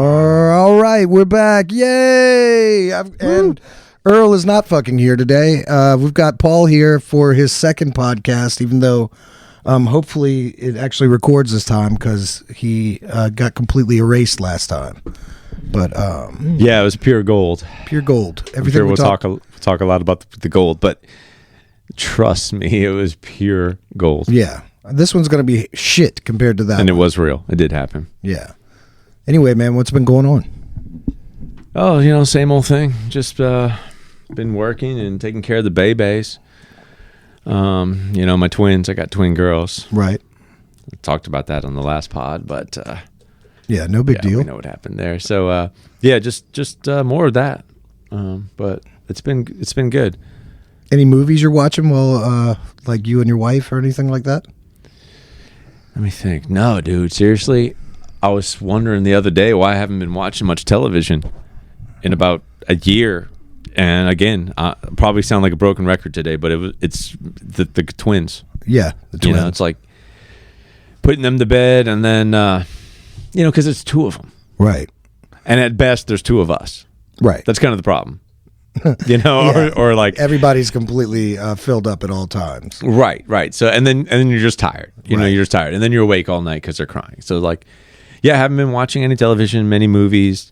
All right, we're back. Yay! And Earl is not fucking here today. We've got Paul here for his second podcast, even though hopefully it actually records this time because he got completely erased last time. But yeah, it was pure gold. Pure gold. Everything we'll talk a lot about the gold, but trust me, it was pure gold. Yeah. This one's going to be shit compared to that And one. it was real. It did happen. Yeah. Anyway, man, what's been going on? Oh, same old thing. Just been working and taking care of the babies. My twins. I got twin girls. Right. I talked about that on the last pod, but yeah, no big deal. We know what happened there. So just more of that. But it's been good. Any movies you're watching while like you and your wife or anything like that? Let me think. No, dude, seriously. I was wondering the other day why I haven't been watching much television in about a year. And again, I probably sound like a broken record today, but it's the twins. Yeah, the twins. It's like putting them to bed and then, because it's two of them. Right. And at best, there's two of us. Right. That's kind of the problem. Yeah. or like everybody's completely filled up at all times. Right. So and then you're just tired. You're just tired, and then you're awake all night because they're crying. So like, yeah, I haven't been watching any television, many movies,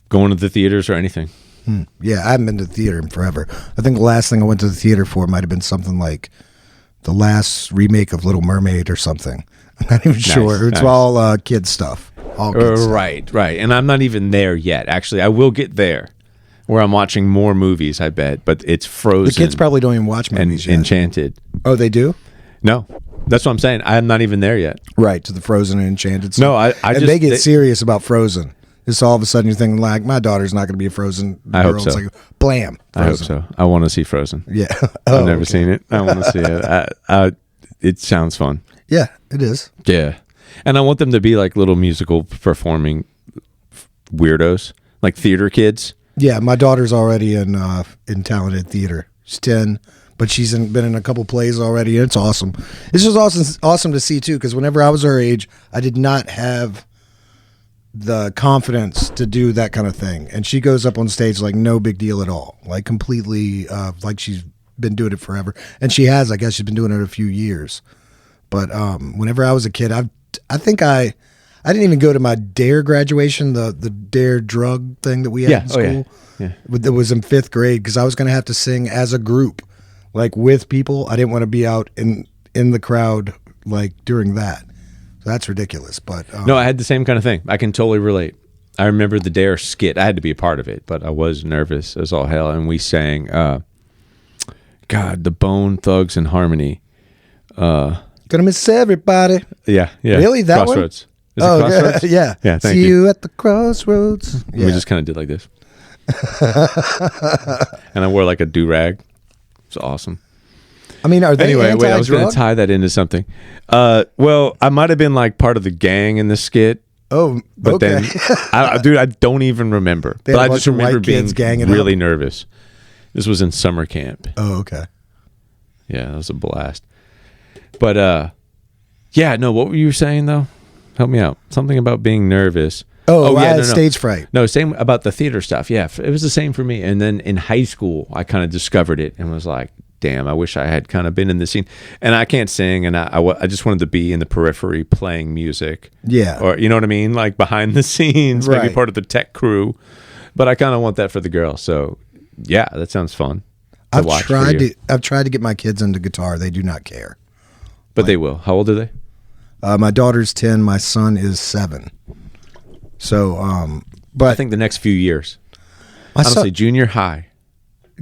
going to the theaters or anything. Yeah, I haven't been to the theater in forever. I think the last thing I went to the theater for might have been something like the last remake of Little Mermaid or something. I'm not even sure. It's all kid stuff. Right. And I'm not even there yet. Actually, I will get there where I'm watching more movies, I bet, but it's Frozen. The kids probably don't even watch movies yet. Enchanted. Oh, they do? No. That's what I'm saying. I'm not even there yet. Right, to the Frozen and Enchanted stuff. No, and they get serious about Frozen. It's all of a sudden you're thinking like, my daughter's not going to be a Frozen girl. I hope so. It's like, blam, Frozen. I hope so. I want to see Frozen. Yeah. I've never seen it. I want to see it. It sounds fun. Yeah, it is. Yeah. And I want them to be like little musical performing weirdos, like theater kids. Yeah, my daughter's already in talented theater. She's 10, but she's been in a couple plays already, and it's awesome. It's just awesome to see, too, because whenever I was her age, I did not have the confidence to do that kind of thing. And she goes up on stage like no big deal at all, like completely like she's been doing it forever. And she has, I guess she's been doing it a few years. But whenever I was a kid, I think I didn't even go to my DARE graduation, the DARE drug thing that we had in school. Yeah. It was in 5th grade because I was going to have to sing as a group, like with people. I didn't want to be out in the crowd like during that. So that's ridiculous. But no, I had the same kind of thing. I can totally relate. I remember the DARE skit. I had to be a part of it, but I was nervous as all hell. And we sang, the Bone Thugs and Harmony. Gonna miss everybody. Yeah. Really? That Crossroads. one? Is it Crossroads? Yeah. Yeah, thank See you at the crossroads. Yeah. We just kind of did like this. And I wore like a do-rag. It's awesome. I mean, are they anyway, wait, I was going anti-drug? to tie that into something. Well, I might have been like part of the gang in the skit. Oh, but okay. then, I don't even remember. They But had a I just bunch of remember white being kids ganging really up. nervous. This was in summer camp. Oh, okay. Yeah, that was a blast. But what were you saying though? Help me out. Something about being nervous. Oh, yeah, stage fright. No, same about the theater stuff. Yeah, it was the same for me. And then in high school, I kind of discovered it and was like, damn, I wish I had kind of been in the scene. And I can't sing, and I just wanted to be in the periphery playing music. Yeah. Or, you know what I mean? Like behind the scenes, maybe part of the tech crew. But I kind of want that for the girls. So, yeah, that sounds fun. I've tried to get my kids into guitar. They do not care. But they will. How old are they? My daughter's 10. My son is 7. So, but I think the next few years. Honestly, junior high.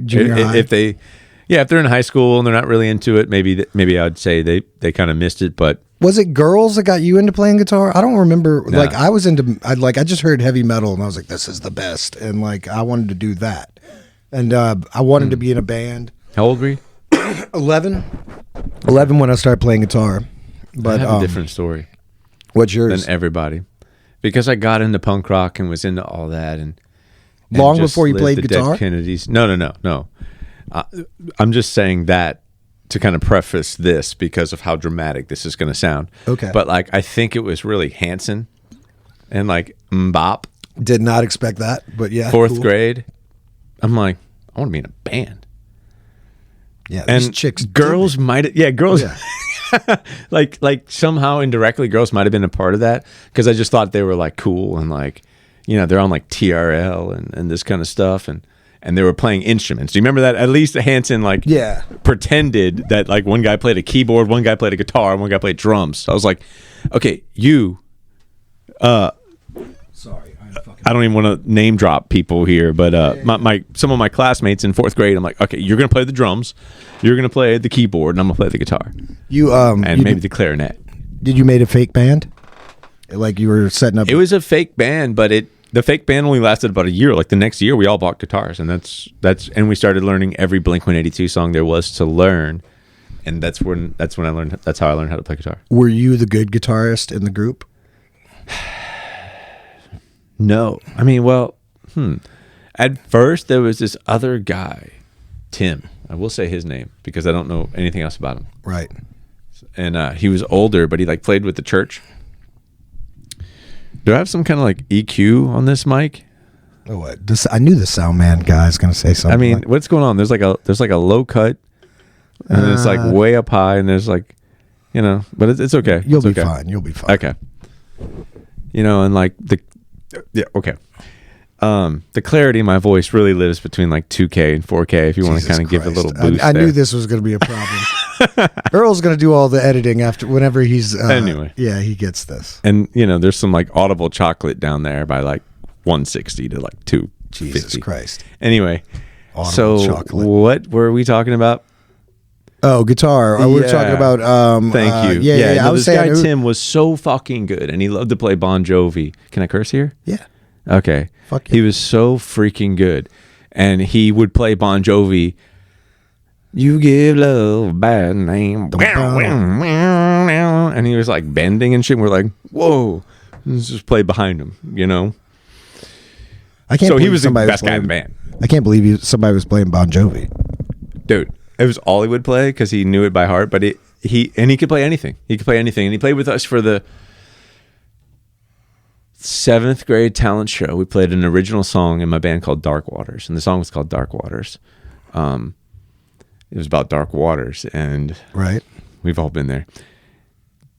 Junior high? If they're in high school and they're not really into it, maybe I'd say they kind of missed it. But was it girls that got you into playing guitar? I don't remember. No. Like I was into, I just heard heavy metal and I was like, this is the best, and like I wanted to do that, and I wanted to be in a band. How old were you? 11 when I started playing guitar. But I have a different story. What's yours? Than everybody, because I got into punk rock and was into all that, and long before you played guitar. Dead Kennedys. No. I'm just saying that to kind of preface this because of how dramatic this is going to sound. Okay. But like, I think it was really Hanson and like bop. Did not expect that, but yeah. Fourth cool. grade. I'm like, I want to be in a band. Yeah, And these chicks. girls might, girls, Yeah. like somehow indirectly, girls might have been a part of that because I just thought they were like cool and like, they're on like TRL and this kind of stuff and they were playing instruments. Do you remember that? At least Hanson pretended that like one guy played a keyboard, one guy played a guitar, one guy played drums. So I was like, okay, Sorry, I don't even want to name drop people here, but some of my classmates in fourth grade, I'm like, okay, you're gonna play the drums, you're gonna play the keyboard, and I'm gonna play the guitar. Maybe the clarinet. Did you made a fake band? Like you were setting up. It was a fake band, but the fake band only lasted about a year. Like the next year, we all bought guitars, and and we started learning every Blink-182 song there was to learn, and that's when I learned. That's how I learned how to play guitar. Were you the good guitarist in the group? No. I mean, well, at first there was this other guy, Tim. I will say his name because I don't know anything else about him. Right. And he was older, but he like played with the church. Do I have some kind of like EQ on this mic? Oh, what? I knew the sound man guy was going to say something. I mean, what's going on? There's like a low cut, and it's like way up high, and there's like, but it's okay. You'll be okay. fine. You'll be fine. Okay. And like okay. The clarity in my voice really lives between like 2K and 4K if you want to kind of give a little boost. I knew this was going to be a problem. Earl's going to do all the editing whenever he's anyway. Yeah, he gets this. And there's some like audible chocolate down there by like 160 to like 250. Jesus Christ. Anyway, audible chocolate. What were we talking about? Oh, guitar. Yeah. We're talking about thank you. Yeah. No, I was this guy saying Tim was so fucking good and he loved to play Bon Jovi. Can I curse here? Yeah. Okay. Fuck yeah. He was so freaking good. And he would play Bon Jovi. You give love a bad name. And he was like bending and shit. And we're like, whoa. Let's just play behind him, I can't. So he was the best guy in the band. I can't believe somebody was playing Bon Jovi. Dude, it was all he would play because he knew it by heart. But he could play anything. He could play anything. And he played with us for the 7th grade talent show. We played an original song in my band called Dark Waters. And the song was called Dark Waters. It was about dark waters. And right. We've all been there.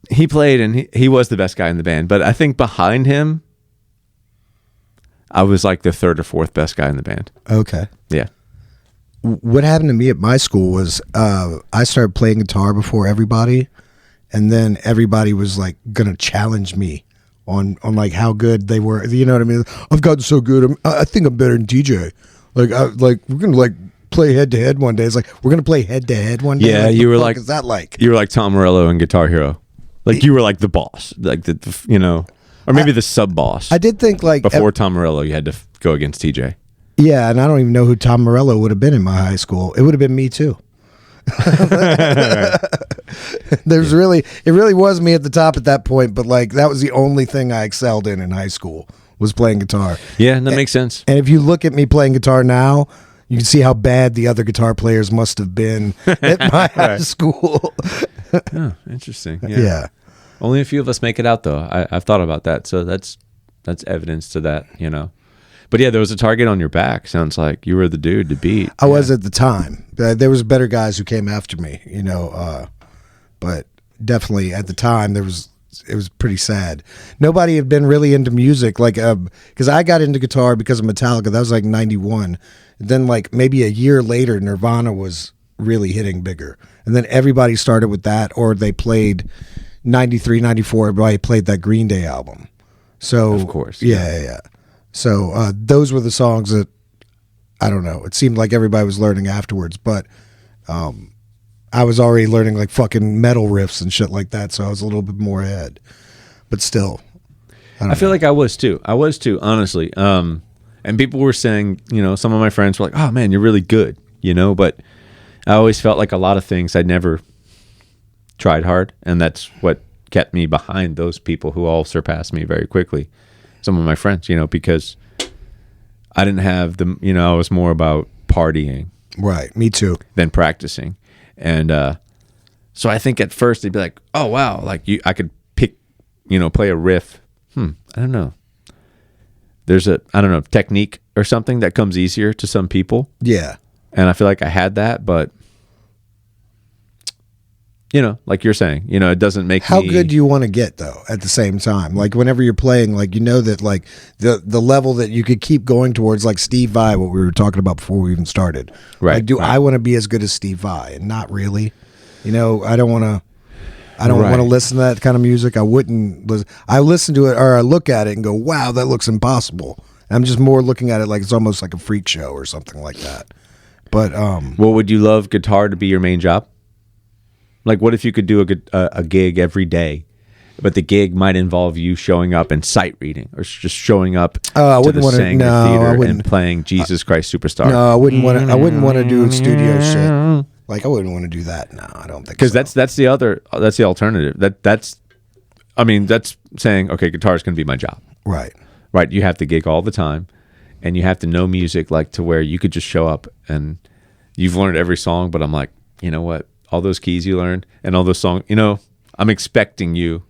He played and he was the best guy in the band. But I think behind him, I was like the 3rd or 4th best guy in the band. Okay. Yeah. What happened to me at my school was I started playing guitar before everybody, and then everybody was like gonna challenge me on like how good they were. You know what I mean? I've gotten so good. I think I'm better than TJ. Like we're gonna like play head to head one day. It's like we're gonna play head to head one day. Yeah, like, you were fuck like, is that like? You were like Tom Morello in Guitar Hero. Like you were like the boss, like or maybe the sub boss. I did think like before Tom Morello, you had to go against TJ. Yeah, and I don't even know who Tom Morello would have been in my high school. It would have been me too. It really was me at the top at that point, but like that was the only thing I excelled in high school was playing guitar. Yeah, that makes sense. And if you look at me playing guitar now, you can see how bad the other guitar players must have been at my high school. Oh, interesting. Yeah. Only a few of us make it out though. I've thought about that, so that's evidence to that, But yeah, there was a target on your back. Sounds like you were the dude to beat. I was at the time. There was better guys who came after me, but definitely at the time it was pretty sad. Nobody had been really into music, like because I got into guitar because of Metallica. That was like 91. And then like maybe a year later, Nirvana was really hitting bigger, and then everybody started with that, or they played 93, 94. Everybody played that Green Day album. So of course, yeah. So those were the songs that, I don't know, it seemed like everybody was learning afterwards, but I was already learning like fucking metal riffs and shit like that, so I was a little bit more ahead. But still, I feel like I was too, honestly. And people were saying, some of my friends were like, oh man, you're really good, but I always felt like a lot of things I'd never tried hard, and that's what kept me behind those people who all surpassed me very quickly. Some of my friends, because I didn't have the, I was more about partying. Right. Me too. Than practicing. And so I think at first they'd be like, oh, wow, like I could pick, play a riff. I don't know. there's a, I don't know, technique or something that comes easier to some people. Yeah. And I feel like I had that, but you know, like you're saying, you know, it doesn't make How me... good do you want to get though at the same time? Like whenever you're playing, like you know that like the level that you could keep going towards, like Steve Vai, what we were talking about before we even started. Right. Like, do right. I want to be as good as Steve Vai? And not really. You know, I don't want to. I don't Right. want to listen to that kind of music. I wouldn't listen. I listen to it or I look at it and go, "Wow, that looks impossible." I'm just more looking at it like it's almost like a freak show or something like that. But well, would you love guitar to be your main job? Like, what if you could do a gig every day, but the gig might involve you showing up and sight reading, or just showing up I to wouldn't the want to. Sanger No, I Theater wouldn't. and playing Jesus Christ Superstar? No, I wouldn't want to. I wouldn't want to do studio shit. Like I wouldn't want to do that. No, I don't think. Because So. that's the alternative. That's saying, okay, guitar is going to be my job. Right. Right. You have to gig all the time, and you have to know music like to where you could just show up and you've learned every song. But I'm like, you know what? All those keys you learned and all those songs, you know, I'm expecting you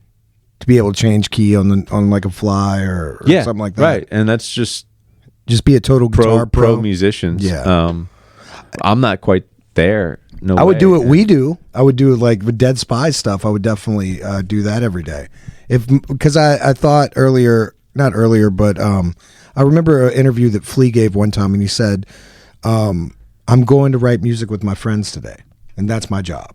To be able to change key on like a fly or something like that. Right. And that's just be a total guitar pro musicians. Yeah. I'm not quite there. No, I would way. do what we do. I would do it like with Dead Spy stuff. I would definitely do that every day. Because I thought not earlier, but I remember an interview that Flea gave one time, and he said, "I'm going to write music with my friends today, and that's my job."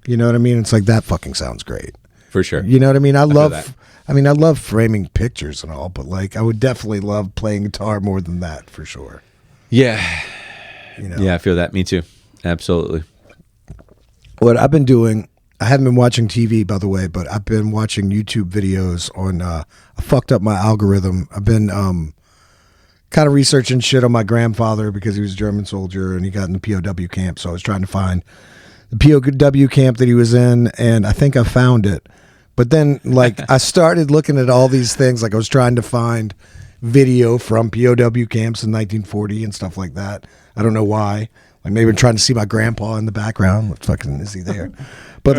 You know what I mean? It's like that fucking sounds great. For sure. You know what I mean? I feel that. I love framing pictures and all, but like I would definitely love playing guitar more than that for sure. Yeah. You know? Yeah, I feel that. Me too. Absolutely. What I've been doing, I haven't been watching TV, by the way, but I've been watching YouTube videos on, I fucked up my algorithm. I've been kind of researching shit on my grandfather because he was a German soldier and he got in the POW camp. So I was trying to find the POW camp that he was in, and I think I found it. But then, like, I started looking at all these things. Like, I was trying to find video from POW camps in 1940 and stuff like that. I don't know why. Like, maybe I'm trying to see my grandpa in the background. What fucking is he there? But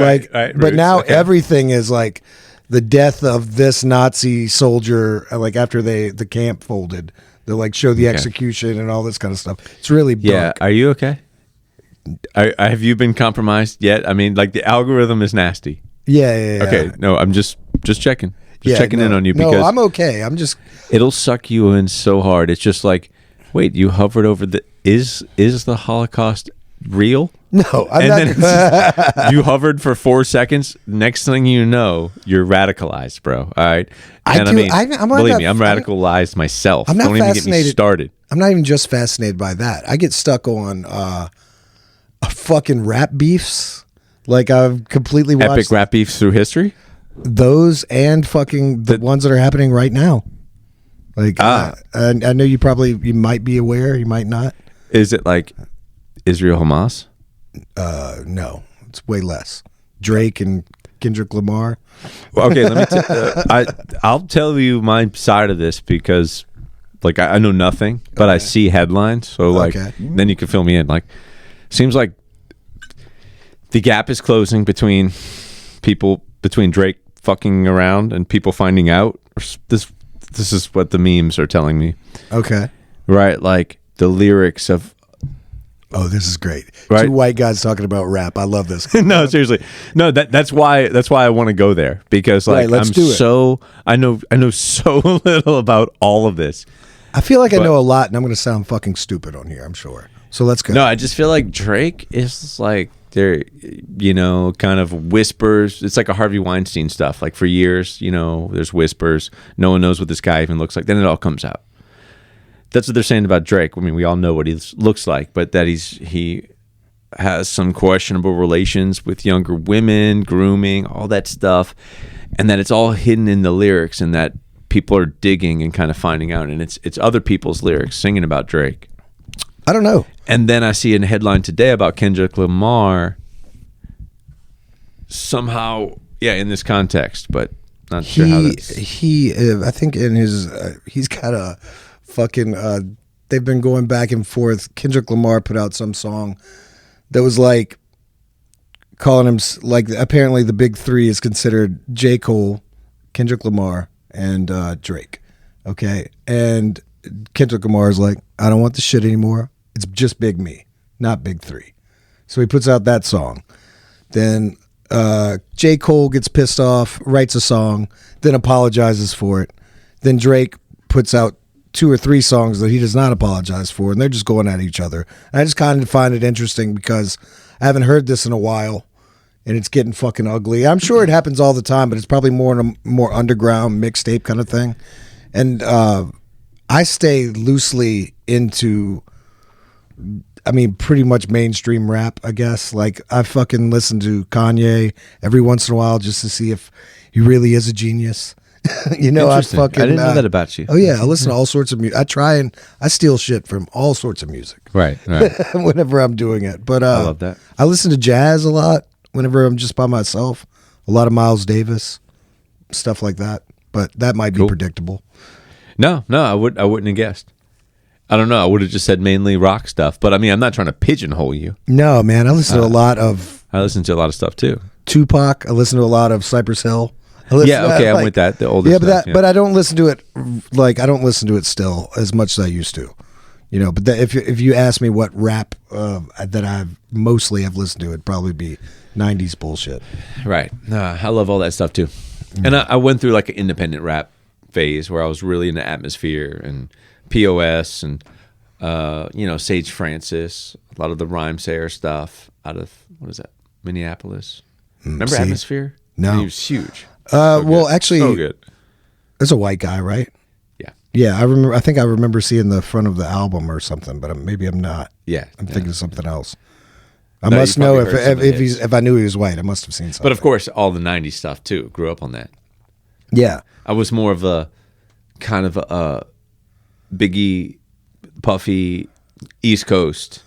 but now everything is like the death of this Nazi soldier. Like after the camp folded, they like show the execution and all this kind of stuff. It's really dark. Yeah. Are you okay? Have you been compromised yet? I mean, like the algorithm is nasty. Yeah. Okay. No, I'm just checking. Checking in on you because I'm okay. I'm just. It'll suck you in so hard. It's just like, wait, you hovered over the is the Holocaust real? No, I'm and not. Then you hovered for 4 seconds. Next thing you know, you're radicalized, bro. All right. And I'm believe me, I'm radicalized myself. I'm not Don't fascinated. even get me started. I'm not even just fascinated by that. I get stuck on fucking rap beefs. Like I've completely watched Epic rap beefs through history. Those and fucking the ones that are happening right now. Like I know you might be aware, you might not. Is it like Israel Hamas? No, it's way less. Drake and Kendrick Lamar. Well, okay, let me. I'll tell you my side of this because, like, I know nothing, but I see headlines. So, like, then you can fill me in. Like, seems like the gap is closing between Drake fucking around and people finding out. This is what the memes are telling me. Okay. Right, like the lyrics of. Oh, this is great. Right? 2 white guys talking about rap. I love this. No, seriously. No, that's why I want to go there because like I know so little about all of this. I feel like I know a lot and I'm going to sound fucking stupid on here, I'm sure. So let's go. No, I just feel like Drake is like there, kind of whispers. It's like a Harvey Weinstein stuff. Like for years, there's whispers. No one knows what this guy even looks like. Then it all comes out. That's what they're saying about Drake. I mean, we all know what he looks like, but that he has some questionable relations with younger women, grooming, all that stuff, and that it's all hidden in the lyrics, and that people are digging and kind of finding out, and it's other people's lyrics singing about Drake. I don't know. And then I see a headline today about Kendrick Lamar. Somehow, in this context, but not sure how that's. I think in his he's got a. Fucking they've been going back and forth. Kendrick Lamar put out some song that was like calling him like apparently the big three is considered J. Cole, Kendrick Lamar, and Drake. Okay, and Kendrick Lamar's like, I don't want the shit anymore. It's just Big Me, not Big Three. So he puts out that song. Then J. Cole gets pissed off, writes a song, then apologizes for it. Then Drake puts out 2 or 3 songs that he does not apologize for, and they're just going at each other. And I just kind of find it interesting because I haven't heard this in a while, and it's getting fucking ugly. I'm sure it happens all the time, but it's probably more in a more underground mixtape kind of thing. And I stay loosely into, I mean, pretty much mainstream rap, I guess. Like, I fucking listen to Kanye every once in a while just to see if he really is a genius. You know, I didn't know that about you. Oh yeah, I listen to all sorts of music. I steal shit from all sorts of music. Right. Whenever I'm doing it. But I love that. I listen to jazz a lot whenever I'm just by myself. A lot of Miles Davis, stuff like that. But that might be predictable. No, I wouldn't have guessed. I don't know. I would have just said mainly rock stuff. But I mean, I'm not trying to pigeonhole you. No, man. I listen to a lot of. I listen to a lot of stuff too. Tupac. I listen to a lot of Cypress Hill. I'm with that. The oldest. Yeah, but I don't listen to it. Like, I don't listen to it still as much as I used to. You know, but if you ask me what rap that I mostly have listened to, it'd probably be 90s bullshit. Right. I love all that stuff too. And I went through like an independent rap phase where I was really into Atmosphere and POS and Sage Francis, a lot of the Rhyme Sayer stuff out of, what is that, Minneapolis. Remember Atmosphere? No. He was huge. Well, actually, so good. There's a white guy, right? Yeah. Yeah, I remember. I think I remember seeing the front of the album or something, but maybe I'm not. Yeah, I'm thinking of something else. I must know if I knew he was white. I must have seen something. But of course, all the '90s stuff too. Grew up on that. Yeah, I was more of a kind of a Biggie, Puffy, East Coast.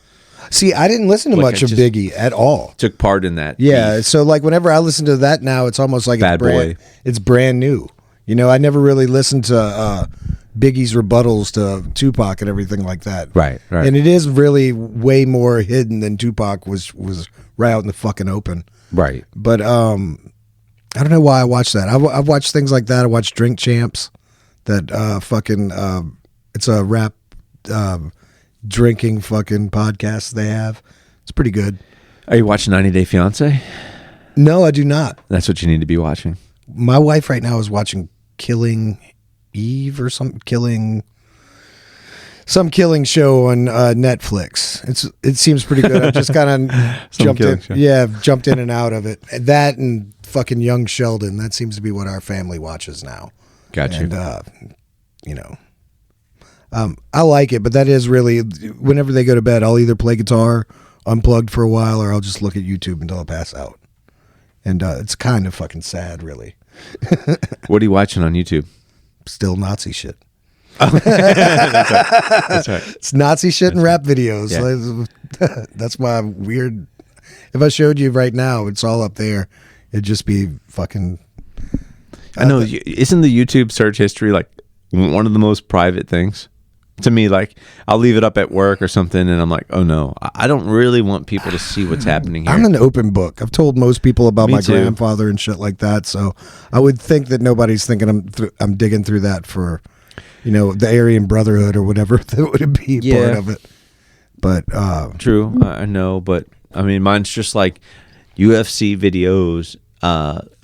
See, I didn't listen to much of Biggie at all. Took part in that. Yeah, beef. so like whenever I listen to that now, it's almost like Bad Boy. It's brand new. You know, I never really listened to Biggie's rebuttals to Tupac and everything like that. Right. And it is really way more hidden than Tupac was right out in the fucking open. Right. But I don't know why I watched that. I've watched things like that. I watched Drink Champs. That it's a rap drinking fucking podcast they have. It's pretty good. Are you watching 90 Day Fiancé? No, I do not. That's what you need to be watching. My wife right now is watching Killing Eve or some killing show on Netflix. It seems pretty good. I've just kind of jumped in. Show. Yeah, jumped in and out of it. That and fucking Young Sheldon. That seems to be what our family watches now. Gotcha. And, I like it, but that is really, whenever they go to bed, I'll either play guitar unplugged for a while or I'll just look at YouTube until I pass out. And it's kind of fucking sad, really. What are you watching on YouTube? Still Nazi shit. That's right. It's Nazi shit and rap videos. Yeah. That's why I'm weird. If I showed you right now, it's all up there. It'd just be fucking... I know. Isn't the YouTube search history like one of the most private things? To me, like, I'll leave it up at work or something, and I'm like, oh no, I don't really want people to see what's happening here. I'm an open book. I've told most people about my grandfather and shit like that, so I would think that nobody's thinking I'm digging through that for, the Aryan Brotherhood or whatever that would be part of it. But true, I know, but I mean, mine's just like UFC videos.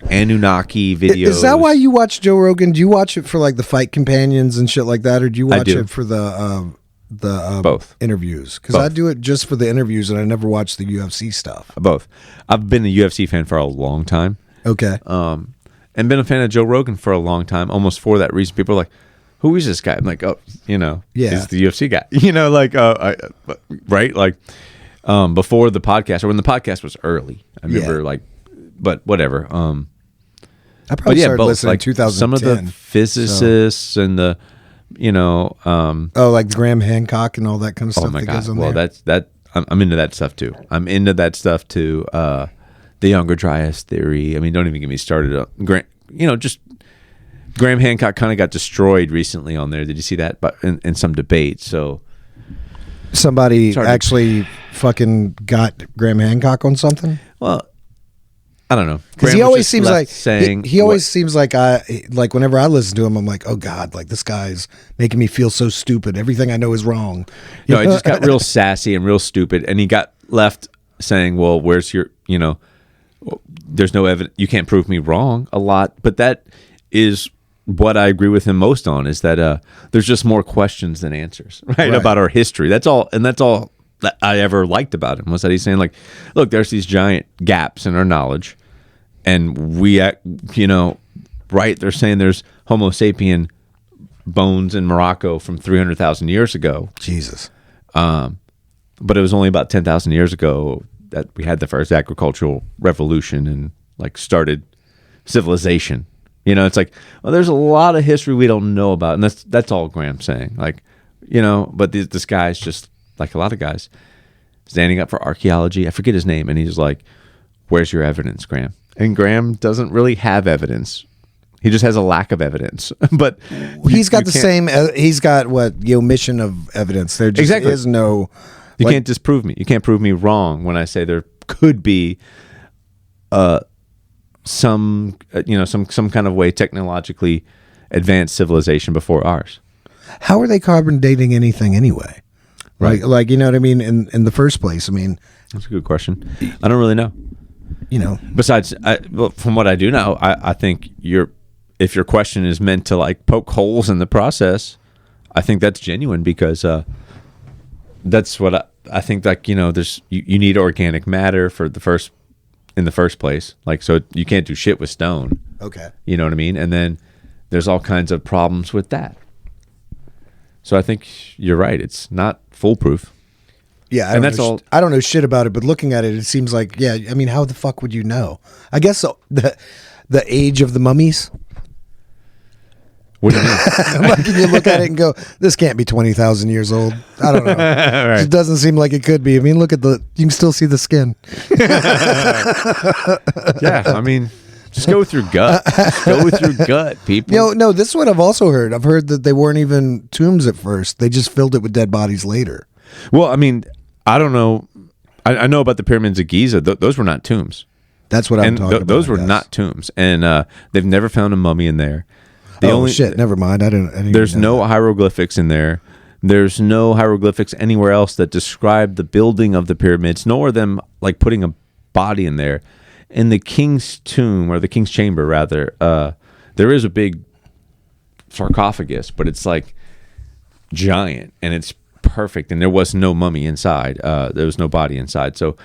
Anunnaki videos. Is that why you watch Joe Rogan? Do you watch it for like the fight companions and shit like that, or do you watch it for the both interviews? Because I do it just for the interviews, and I never watch the UFC stuff. Both. I've been a UFC fan for a long time. Okay. And been a fan of Joe Rogan for a long time, almost for that reason. People are like, "Who is this guy?" I'm like, "Oh, he's the UFC guy." Right? Like, before the podcast, or when the podcast was early, I remember but whatever. I probably started listening in 2010. Some of the physicists and the, like Graham Hancock and all that kind of stuff. Oh my that God! Goes on Well, there. I'm into that stuff too. The Younger Dryas theory. I mean, don't even get me started on just Graham Hancock kind of got destroyed recently on there. Did you see that? But in some debate, so somebody actually fucking got Graham Hancock on something. Well, I don't know. Because Graham he was always just seems left like saying he always seems like like whenever I listen to him, I'm like, oh God, like this guy's making me feel so stupid. Everything I know is wrong. No, he just got real sassy and real stupid, and he got left saying, "Well, where's your, there's no evidence. You can't prove me wrong." A lot, but that is what I agree with him most on, is that there's just more questions than answers, right? About our history. That's all, and that's all that I ever liked about him, was that he's saying, like, look, there's these giant gaps in our knowledge, and we, right? They're saying there's Homo sapien bones in Morocco from 300,000 years ago. Jesus. But it was only about 10,000 years ago that we had the first agricultural revolution and like started civilization. It's like, well, there's a lot of history we don't know about, and that's all Graham's saying. Like, but this guy's just like a lot of guys standing up for archaeology. I forget his name, and he's like, "Where's your evidence, Graham?" And Graham doesn't really have evidence. He just has a lack of evidence. But he's got the same. He's got omission of evidence. There just is no. You can't disprove me. You can't prove me wrong when I say there could be some kind of way technologically advanced civilization before ours. How are they carbon dating anything anyway? Right. Like you know what I mean? In the first place, I mean, that's a good question. I don't really know. Besides, from what I do know, I think if your question is meant to like poke holes in the process, I think that's genuine, because that's what I think. Like, there's you need organic matter in the first place. Like, so you can't do shit with stone. Okay. You know what I mean? And then there's all kinds of problems with that. So I think you're right. It's not foolproof. Yeah, I don't know shit about it, but looking at it, it seems like, yeah. I mean, how the fuck would you know? I guess the age of the mummies. What do you mean? Like, you look at it and go, this can't be 20,000 years old. I don't know. Right. It doesn't seem like it could be. I mean, look at you can still see the skin. Yeah, I mean, just go with your gut. Go with your gut, people. No, this is what I've also heard. I've heard that they weren't even tombs at first. They just filled it with dead bodies later. Well, I mean, I don't know. I know about the pyramids of Giza. Those were not tombs. That's what I'm talking about. Those were not tombs. And they've never found a mummy in there. Shit, never mind. I didn't there's even know no hieroglyphics in there. There's no hieroglyphics anywhere else that describe the building of the pyramids, nor them like putting a body in there. In the king's tomb, or the king's chamber rather, there is a big sarcophagus, but it's like giant and it's perfect, and there was no mummy inside. There was no body inside. So,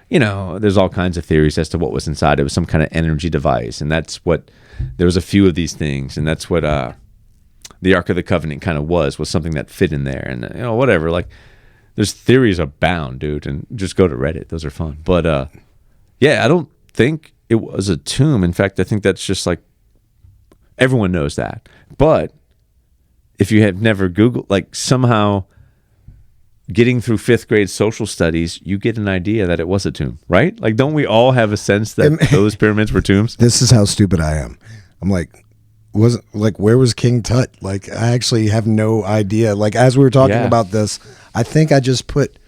there's all kinds of theories as to what was inside. It was some kind of energy device, and that's what. There was a few of these things, and that's what the Ark of the Covenant kind of was something that fit in there, and whatever. Like, there's theories abound, dude, and just go to Reddit; those are fun. But yeah, I don't think it was a tomb. In fact, I think that's just like everyone knows that. But if you have never Googled, like somehow getting through 5th grade social studies, you get an idea that it was a tomb, right? Like, don't we all have a sense that those pyramids were tombs? This is how stupid I am. I'm like, where was King Tut? Like, I actually have no idea. Like, as we were talking about this, I think I just put,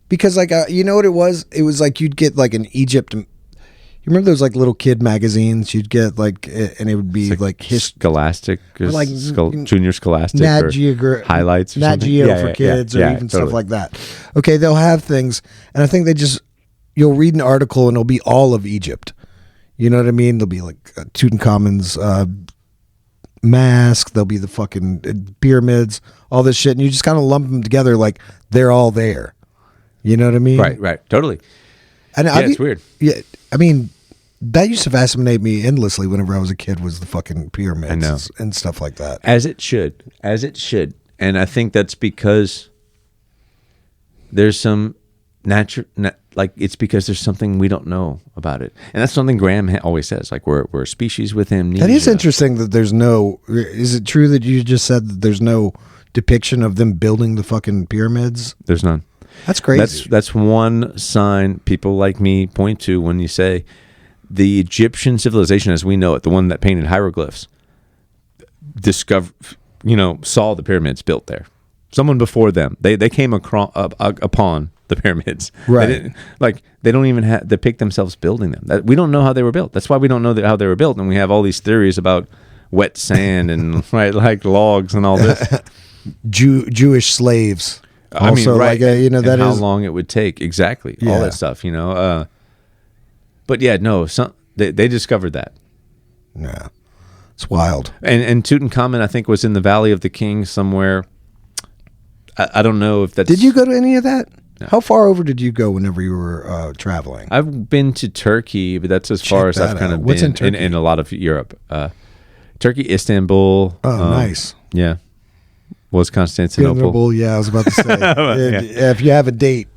because like, you know what it was? It was like, you'd get like an Egypt. You remember those like little kid magazines you'd get, like, and it would be like Scholastic, or like Junior Scholastic, Nat or highlights, or Nat something? Geo for kids, or even stuff like that. Okay, they'll have things, and I think you'll read an article and it'll be all of Egypt. You know what I mean? There'll be like Tutankhamun's mask. There'll be the fucking pyramids, all this shit, and you just kind of lump them together like they're all there. You know what I mean? Right, totally. And it's weird. Yeah, I mean, that used to fascinate me endlessly whenever I was a kid, was the fucking pyramids and stuff like that. As it should. And I think that's because there's some it's because there's something we don't know about it. And that's something Graham always says, like we're a species with amnesia. That is interesting that there's no, is it true that you just said that there's no depiction of them building the fucking pyramids? There's none. That's crazy. That's one sign people like me point to when you say the Egyptian civilization as we know it, the one that painted hieroglyphs, saw the pyramids built there. Someone before them, they came upon the pyramids. Right. They don't even depict themselves building them. We don't know how they were built. That's why we don't know how they were built, and we have all these theories about wet sand and like logs and all this. Jewish slaves. I mean, right? Like, that how is long it would take exactly. Yeah. All that stuff. But yeah, no. They discovered that. Yeah, it's wild. And Tutankhamun, I think, was in the Valley of the Kings somewhere. I don't know if that's... Did you go to any of that? No. How far over did you go whenever you were traveling? I've been to Turkey, but that's as far as I've kind of What's been in Turkey? in a lot of Europe. Turkey, Istanbul. Oh, nice. Yeah. Was Constantinople. Istanbul, yeah, I was about to say. If you have a date,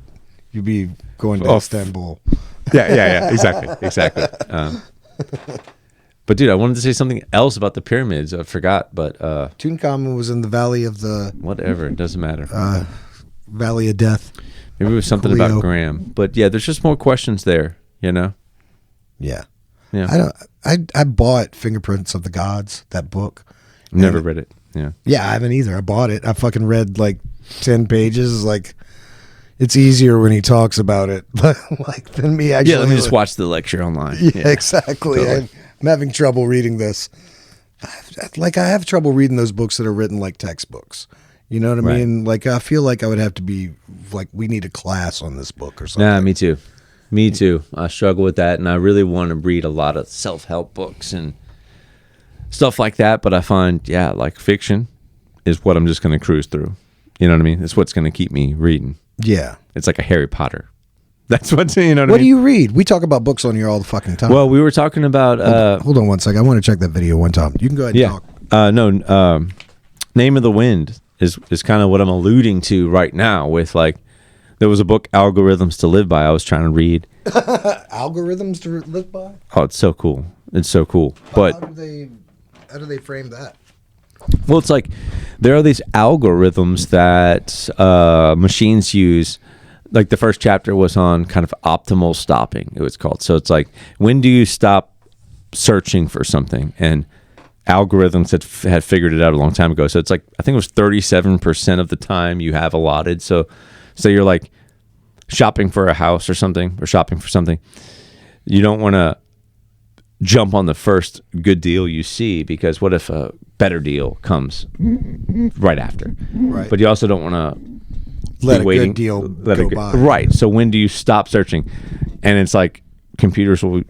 you'd be going to Istanbul. Yeah, exactly. But dude, I wanted to say something else about the pyramids. I forgot, but Tutankhamun was in the Valley of the whatever, it doesn't matter. Valley of Death. Maybe it was something about Graham. But yeah, there's just more questions there, Yeah. I bought Fingerprints of the Gods, that book. Never read it. Yeah. Yeah, I haven't either. I bought it. I fucking read like 10 pages. Like, it's easier when he talks about it, like than me actually. Yeah, let me just watch the lecture online. Yeah, exactly. Totally. I'm having trouble reading this. I have trouble reading those books that are written like textbooks. You know what I mean? Like, I feel like I would have to be like, we need a class on this book or something. Nah, me too. Me too. I struggle with that, and I really want to read a lot of self-help books and stuff like that. But I find, like fiction is what I'm just going to cruise through. You know what I mean? It's what's going to keep me reading. Yeah. It's like a Harry Potter. That's what, you know what I mean? What do you read? We talk about books on here all the fucking time. Well, we were talking about... hold on one second. I want to check that video one time. You can go ahead and talk. Name of the Wind is kind of what I'm alluding to right now with like... There was a book, Algorithms to Live By, I was trying to read. Algorithms to live by? Oh, it's so cool. It's so cool. But how do they frame that? Well, it's like there are these algorithms that machines use. Like the first chapter was on kind of optimal stopping, it was called. So it's like, when do you stop searching for something? And algorithms had figured it out a long time ago. So it's like, I think it was 37% of the time you have allotted. So you're like shopping for a house or something, or shopping for something. You don't want to jump on the first good deal you see, because what if a better deal comes right after? Right. But you also don't want to let a good deal go by. Right. So when do you stop searching? And it's like computers will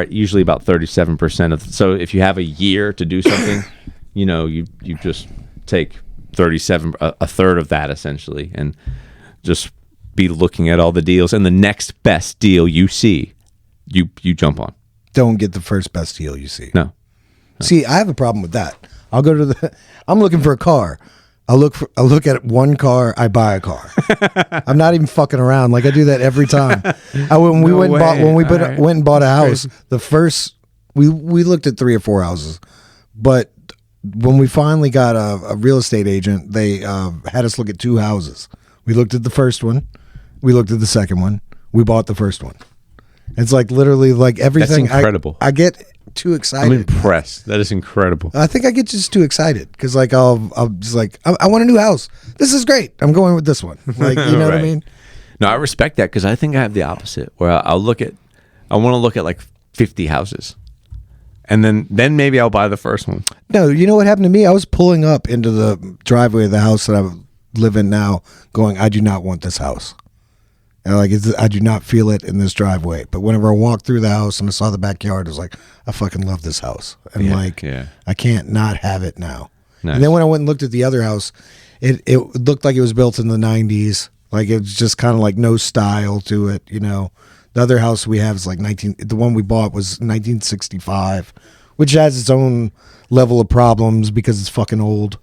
usually about 37% of. So if you have a year to do something, you just take 37, a third of that essentially, and just be looking at all the deals, and the next best deal you see, you jump on. Don't get the first best deal you see. No. See, I have a problem with that. I'll go to I'm looking for a car. I look at one car, I buy a car. I'm not even fucking around. Like, I do that every time. When we went and bought a house, the first we looked at 3 or 4 houses, but when we finally got a real estate agent, they had us look at 2 houses. We looked at the first one, we looked at the second one, we bought the first one. It's like literally like everything. That's incredible. I get too excited. I'm impressed. That is incredible. I think I get just too excited because like I'll just like I want a new house. This is great. I'm going with this one. Like, you know what I mean? No, I respect that, because I think I have the opposite, where I want to look at like 50 houses, and then maybe I'll buy the first one. No, you know what happened to me? I was pulling up into the driveway of the house that I live in now, going, I do not want this house. And like, I do not feel it in this driveway. But whenever I walked through the house and I saw the backyard, I was like, I fucking love this house. And I can't not have it now. Nice. And then when I went and looked at the other house, it looked like it was built in the 90s. Like, it was just kind of like no style to it, The other house we have is like the one we bought was 1965, which has its own level of problems because it's fucking old,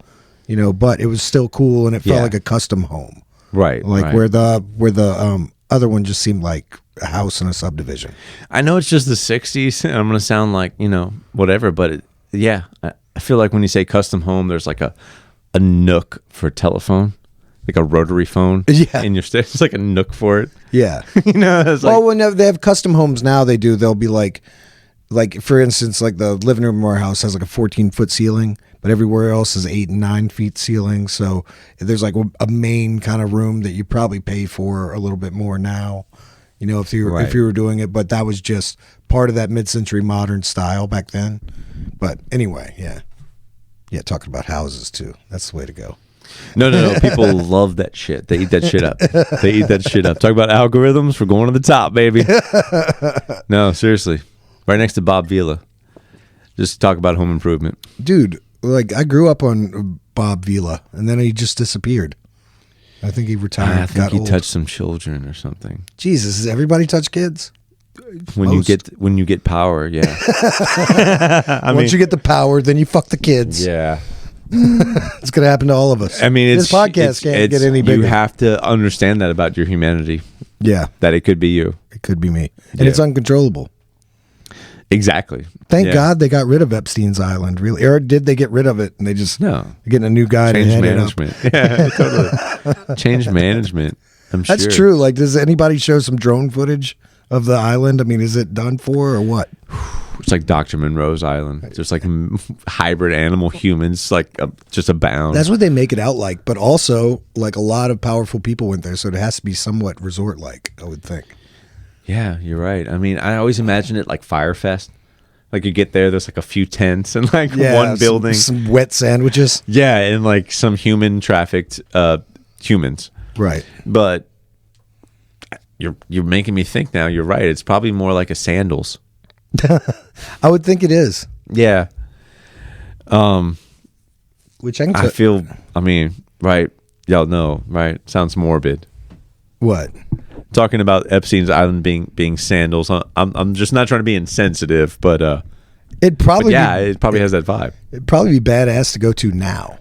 but it was still cool, and it felt like a custom home. Right. Like where the other one just seemed like a house in a subdivision. I know it's just the 60s, and I'm going to sound like, whatever, but I feel like when you say custom home, there's like a nook for telephone, like a rotary phone in your stairs. It's like a nook for it. Yeah. It's like, when they have custom homes now, they'll be like for instance, like the living room of our house has like a 14-foot ceiling but everywhere else is 8 and 9 feet ceiling. So there's like a main kind of room that you probably pay for a little bit more now, you know, if you were doing it. But that was just part of that mid-century modern style back then. But anyway, yeah, talking about houses too. That's the way to go. No. People love that shit. They eat that shit up. Talk about algorithms. We're going to the top, baby. No, seriously. Right next to Bob Vila. Just talk about home improvement. Dude, like I grew up on Bob Vila, and then he just disappeared. I think he retired. I think he touched some children or something. Jesus, does everybody touch kids? When you get power, yeah. Once you get the power, then you fuck the kids. Yeah. It's going to happen to all of us. I mean, this podcast can't get any bigger. You have to understand that about your humanity. Yeah. That it could be you. It could be me. And it's uncontrollable. Exactly. Thank God they got rid of Epstein's Island. Really, or did they get rid of it and they just getting a new guy to head management? It up? Yeah, totally. Change management. I'm sure that's true. Like, does anybody show some drone footage of the island? I mean, is it done for or what? It's like Dr. Monroe's Island. There's like hybrid animal humans, like just abound. That's what they make it out like. But also, like a lot of powerful people went there, so it has to be somewhat resort-like, I would think. Yeah, you're right. I mean, I always imagine it like Firefest. Like you get there, there's like a few tents and like one building, some wet sandwiches. Yeah, and like some human trafficked humans. Right. But you're making me think now. You're right. It's probably more like a sandals. I would think it is. Yeah. Which I feel. I mean, right? Y'all know, right? Sounds morbid. What? Talking about Epstein's Island being sandals. I'm just not trying to be insensitive, but it probably it probably has that vibe. It'd probably be badass to go to now.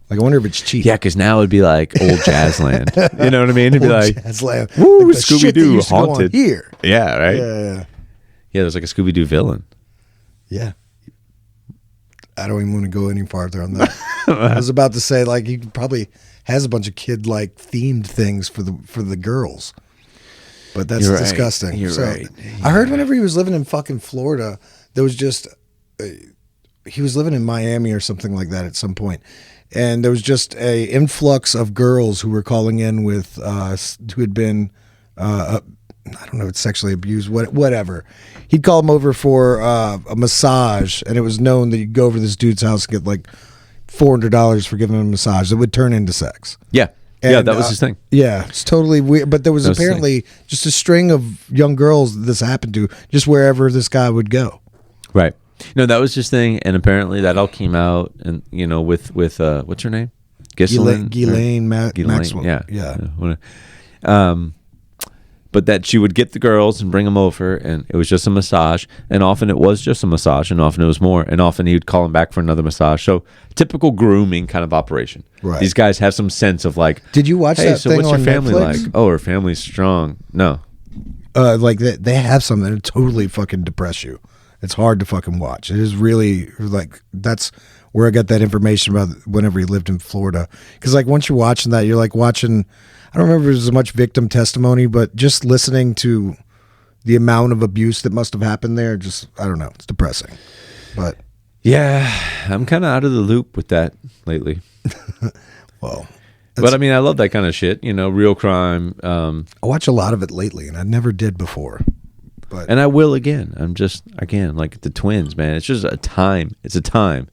Like I wonder if it's cheap. Yeah, because now it'd be like old Jazzland. You know what I mean? It'd be like Jazzland. Woo, like Scooby Doo haunted here. Yeah, right. Yeah. There's like a Scooby Doo villain. Yeah. I don't even want to go any farther on that. I was about to say like he probably has a bunch of kid like themed things for the girls. But that's disgusting. You're right. I heard whenever he was living in fucking Florida, there was just he was living in Miami or something like that at some point, and there was just a influx of girls who were calling in with who had been I don't know, it's sexually abused, whatever. He'd call them over for a massage, and it was known that you'd go over to this dude's house and get like $400 for giving him a massage. It would turn into sex. Yeah. And, that was his thing. Yeah, it's totally weird. But there was apparently just a string of young girls that this happened to, just wherever this guy would go. Right. No, that was his thing, and apparently that all came out, and with what's her name, Ghislaine Maxwell. Yeah. But that she would get the girls and bring them over, and it was just a massage, and often it was just a massage, and often it was more, and often he would call them back for another massage. So typical grooming kind of operation. Right. These guys have some sense of like, did you watch that so thing what's on your family Netflix? like? Oh, her family's strong. No. Like they have something that totally fucking depress you. It's hard to fucking watch. It is really like that's where I got that information about whenever he lived in Florida. Because like once you're watching that, you're like watching. I don't remember if there's much victim testimony, but just listening to the amount of abuse that must have happened there, just I don't know. It's depressing. But yeah, I'm kind of out of the loop with that lately. Well, but I mean, I love that kind of shit. Real crime. I watch a lot of it lately, and I never did before. And I will again. I'm just like the twins, man. It's just a time. It's a time,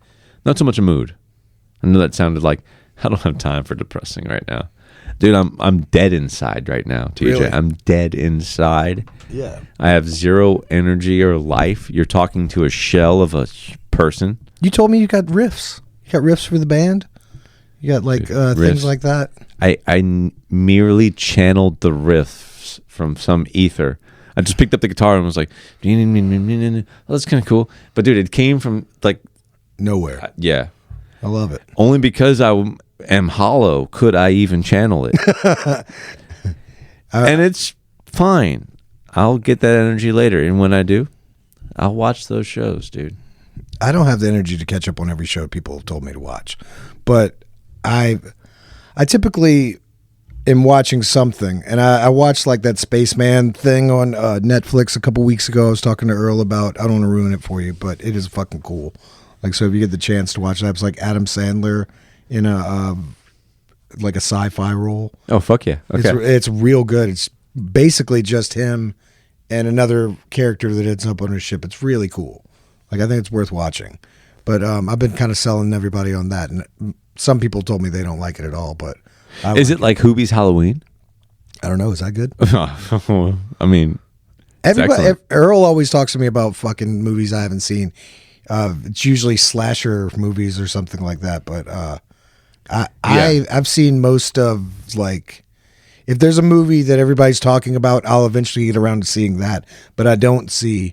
not so much a mood. I know that sounded like I don't have time for depressing right now, dude. I'm dead inside right now, TJ. Really? I'm dead inside. Yeah. I have zero energy or life. You're talking to a shell of a person. You told me you got riffs. You got riffs for the band. You got like things like that. I merely channeled the riffs from some ether. I just picked up the guitar and was like, oh, that's kind of cool. But dude, it came from like nowhere. Yeah. I love it. Only because I am hollow could I even channel it. And it's fine. I'll get that energy later. And when I do, I'll watch those shows, dude. I don't have the energy to catch up on every show people have told me to watch. But I typically am watching something, and I watched like that Spaceman thing on Netflix a couple weeks ago. I was talking to Earl about. I don't want to ruin it for you, but it is fucking cool. Like, so if you get the chance to watch that, it's like Adam Sandler in a like a sci-fi role. Oh, fuck yeah. Okay. It's real good. It's basically just him and another character that ends up on a ship. It's really cool. Like, I think it's worth watching. But I've been kind of selling everybody on that, and some people told me they don't like it at all. But is it like Hoobie's Halloween? I don't know. Is that good? I mean, everybody. Earl always talks to me about fucking movies I haven't seen. It's usually slasher movies or something like that. But I've seen most of, like, if there's a movie that everybody's talking about, I'll eventually get around to seeing that. But I don't see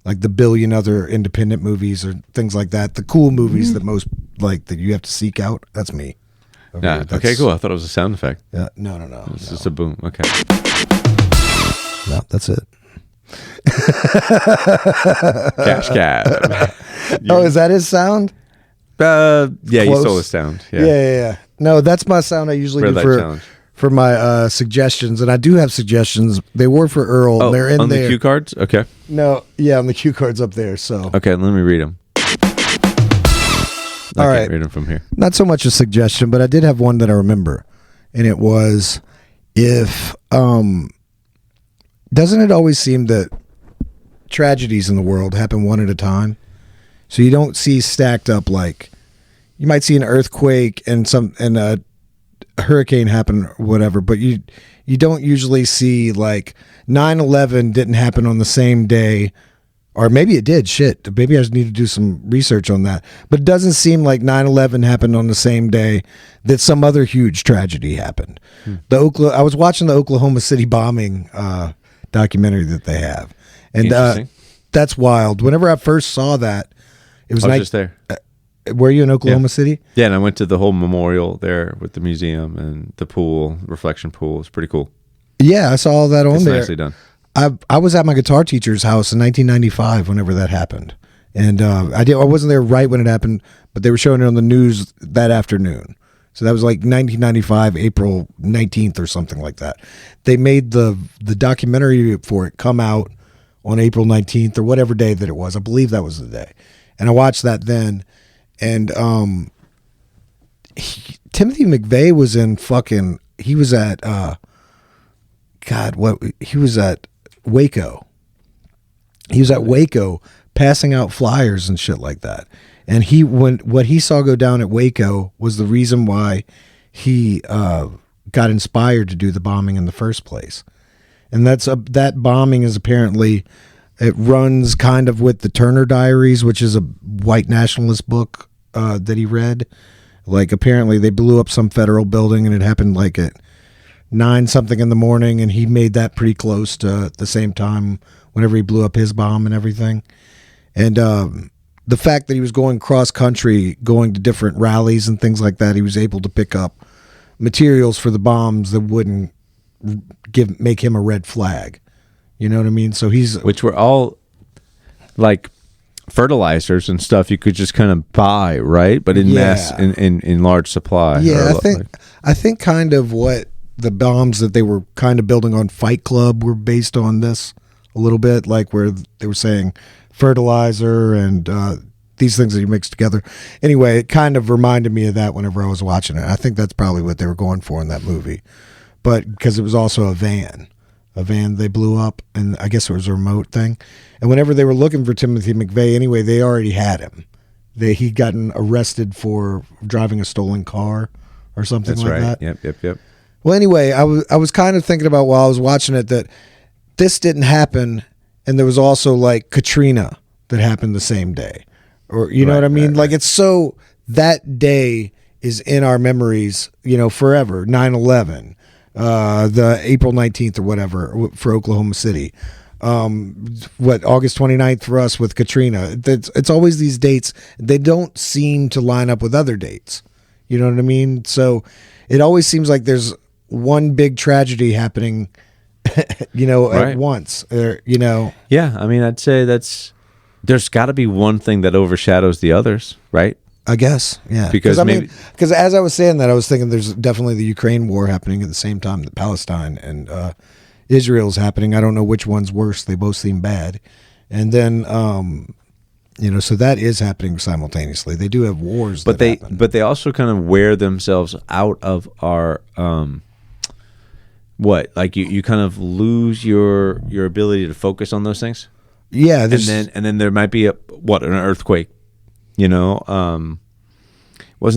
like the billion other independent movies or things like that. The cool movies that most like that you have to seek out. That's me. Yeah. Okay. Cool. I thought it was a sound effect. No. It's just a boom. Okay. No, that's it. Cash cab. Oh, is that his sound? Yeah, you Close. stole the sound. Yeah. No, that's my sound I usually Red do light challenge. for my suggestions, and I do have suggestions. They were for Earl. Oh, they're in on there. the cue cards? Okay. No, yeah, on the cue cards up there. So Okay, let me read them. All I right. can't read them from here. not so much a suggestion, but I did have one that I remember, and it was if doesn't it always seem that tragedies in the world happen one at a time? So you don't see stacked up, like you might see an earthquake and a hurricane happen or whatever, but you don't usually see like 9/11 didn't happen on the same day, or maybe it did. Shit, maybe I just need to do some research on that. But it doesn't seem like 9/11 happened on the same day that some other huge tragedy happened. I was watching the Oklahoma City bombing documentary that they have, and Interesting. that's wild. Whenever I first saw that, it was I was night. just there. Were you in Oklahoma City? Yeah, and I went to the whole memorial there with the museum and the pool, reflection pool. It's pretty cool. Yeah, I saw all that on It's there. nicely done. I was at my guitar teacher's house in 1995 whenever that happened, and I wasn't there right when it happened, but they were showing it on the news that afternoon. So that was like 1995, April 19th or something like that. They made the documentary for it come out on April 19th or whatever day that it was. I believe that was the day, and I watched that then. And Timothy McVeigh was in fucking. He was at he was at Waco. He was at Waco passing out flyers and shit like that. And what he saw go down at Waco was the reason why he got inspired to do the bombing in the first place. And that bombing is apparently. It runs kind of with the Turner Diaries, which is a white nationalist book that he read. Like, apparently they blew up some federal building, and it happened like at 9 something in the morning, and he made that pretty close to the same time whenever he blew up his bomb and everything. And the fact that he was going cross country, going to different rallies and things like that, he was able to pick up materials for the bombs that wouldn't make him a red flag. You know what I mean? So Which were all like fertilizers and stuff you could just kind of buy, right? But in mass, in large supply. Yeah, I think kind of what the bombs that they were kind of building on Fight Club were based on this a little bit, like where they were saying fertilizer and these things that you mix together. Anyway, it kind of reminded me of that whenever I was watching it. I think that's probably what they were going for in that movie. But because it was also a van they blew up, and I guess it was a remote thing. And whenever they were looking for Timothy McVeigh, anyway, they already had him. He'd gotten arrested for driving a stolen car or something That's like right. that. Yep. Well, anyway, I was kind of thinking about while I was watching it that this didn't happen, and there was also like Katrina that happened the same day, or you know what I mean? Like it's so that day is in our memories, forever. 9/11. The April 19th or whatever for Oklahoma City. August 29th for us with Katrina. It's always these dates. They don't seem to line up with other dates. You know what I mean? So it always seems like there's one big tragedy happening, at once. Yeah, I mean, I'd say there's got to be one thing that overshadows the others, right? I guess, yeah. Because as I was saying that, I was thinking there's definitely the Ukraine war happening at the same time that Palestine and Israel's happening. I don't know which one's worse. They both seem bad. And then So that is happening simultaneously. They do have wars, but they also kind of wear themselves out of our what? Like you kind of lose your ability to focus on those things. Yeah, and then there might be an earthquake. Wasn't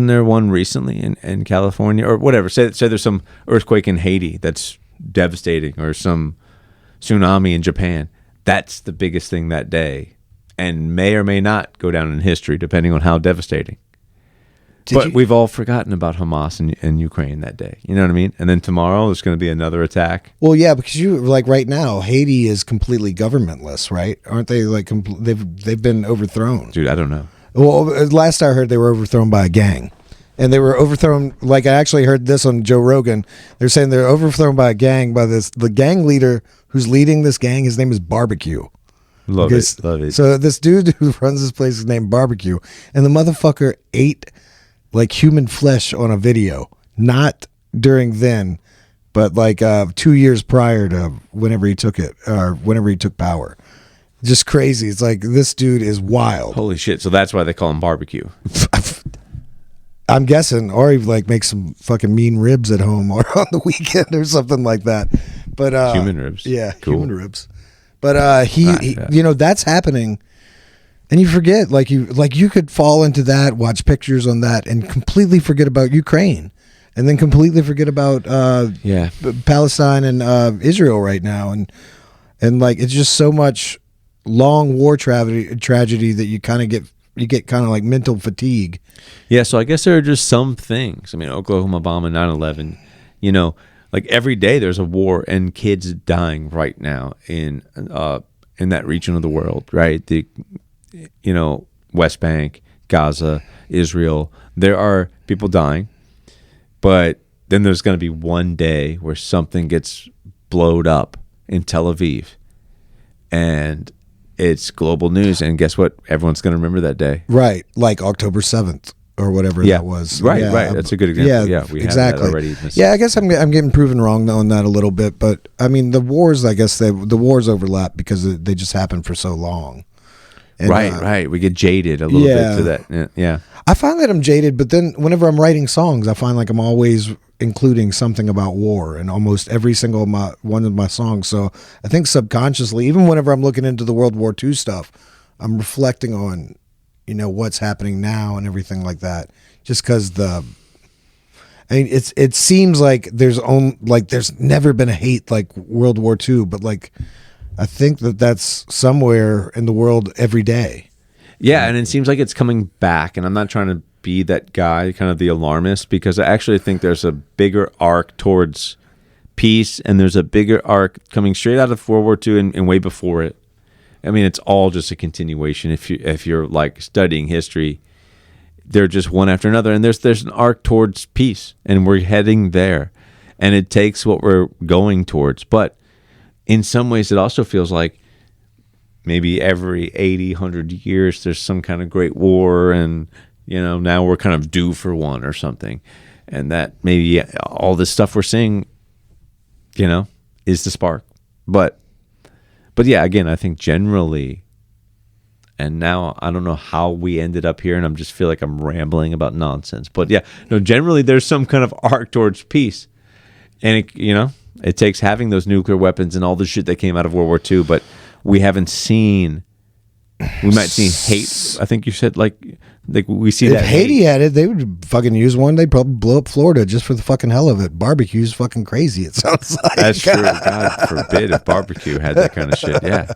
there one recently in California or whatever? Say there's some earthquake in Haiti that's devastating, or some tsunami in Japan. That's the biggest thing that day, and may or may not go down in history depending on how devastating. We've all forgotten about Hamas and Ukraine that day. You know what I mean? And then tomorrow there's going to be another attack. Well, yeah, because right now Haiti is completely governmentless, right? Aren't they? They've been overthrown. Dude, I don't know. Well, last I heard, they were overthrown by a gang, and they were overthrown. Like, I actually heard this on Joe Rogan. They're saying they're overthrown by a gang the gang leader who's leading this gang. His name is Barbecue. Love it. So this dude who runs this place is named Barbecue, and the motherfucker ate like human flesh on a video, not during then, but 2 years prior to whenever he took it, or whenever he took power. Just crazy. It's like, this dude is wild. Holy shit. So that's why they call him Barbecue. I'm guessing, or he makes some fucking mean ribs at home or on the weekend or something like that. But human ribs. Yeah, cool. Human ribs. But he that's happening. And you forget, you could fall into that, watch pictures on that, and completely forget about Ukraine, and then completely forget about Palestine and Israel right now, and it's just so much long war tragedy that you get kind of like mental fatigue. Yeah, so I guess there are just some things. I mean, Oklahoma bombing, 9/11. Every day there's a war and kids dying right now in that region of the world, right? West Bank, Gaza, Israel. There are people dying, but then there's going to be one day where something gets blowed up in Tel Aviv, and it's global news. And guess what? Everyone's going to remember that day, right? Like October 7th or whatever that was. Right. That's a good example. Yeah, we exactly. Had that already. Yeah, I guess I'm getting proven wrong on that a little bit, but I mean the wars. I guess the wars overlap because they just happen for so long. And, right. We get jaded a little bit to that. Yeah. I find that I'm jaded, but then whenever I'm writing songs, I find like I'm always including something about war in almost every single one of my songs. So I think subconsciously, even whenever I'm looking into the World War II stuff, I'm reflecting on, what's happening now and everything like that. Just because it seems like there's never been a hate like World War II, but I think that's somewhere in the world every day. Yeah, and it seems like it's coming back, and I'm not trying to be that guy, kind of the alarmist, because I actually think there's a bigger arc towards peace, and there's a bigger arc coming straight out of World War II and way before it. I mean, it's all just a continuation. If you're studying history, they're just one after another, and there's an arc towards peace, and we're heading there, and it takes what we're going towards, but in some ways, it also feels like maybe every 80, 100 years, there's some kind of great war, and, now we're kind of due for one or something. And that maybe all this stuff we're seeing, is the spark. But yeah, again, I think generally, and now I don't know how we ended up here, and I just feel like I'm rambling about nonsense. But yeah, no, generally there's some kind of arc towards peace. And, it takes having those nuclear weapons and all the shit that came out of World War II, but we haven't seen. We might see hate. I think you said we see that. If Haiti had it, they would fucking use one. They'd probably blow up Florida just for the fucking hell of it. Barbecue's fucking crazy. It sounds like. That's true. God forbid if barbecue had that kind of shit. Yeah.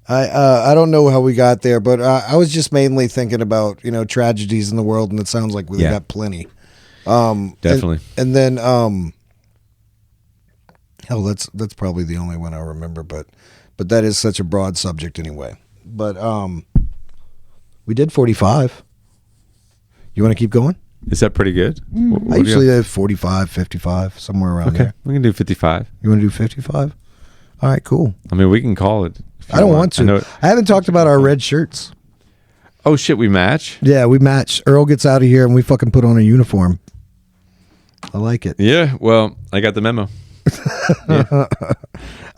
I don't know how we got there, but I was just mainly thinking about tragedies in the world, and it sounds like we've got plenty. Definitely. And then hell, that's probably the only one I remember, but that is such a broad subject anyway. But we did 45. You want to keep going? Is that pretty good? I usually have 45, 55, somewhere around there. We can do 55. You want to do 55? All right, cool. I mean, we can call it. I don't want to. I haven't talked about our red shirts. Oh, shit, we match? Yeah, we match. Earl gets out of here, and we fucking put on a uniform. I like it. Yeah, well, I got the memo.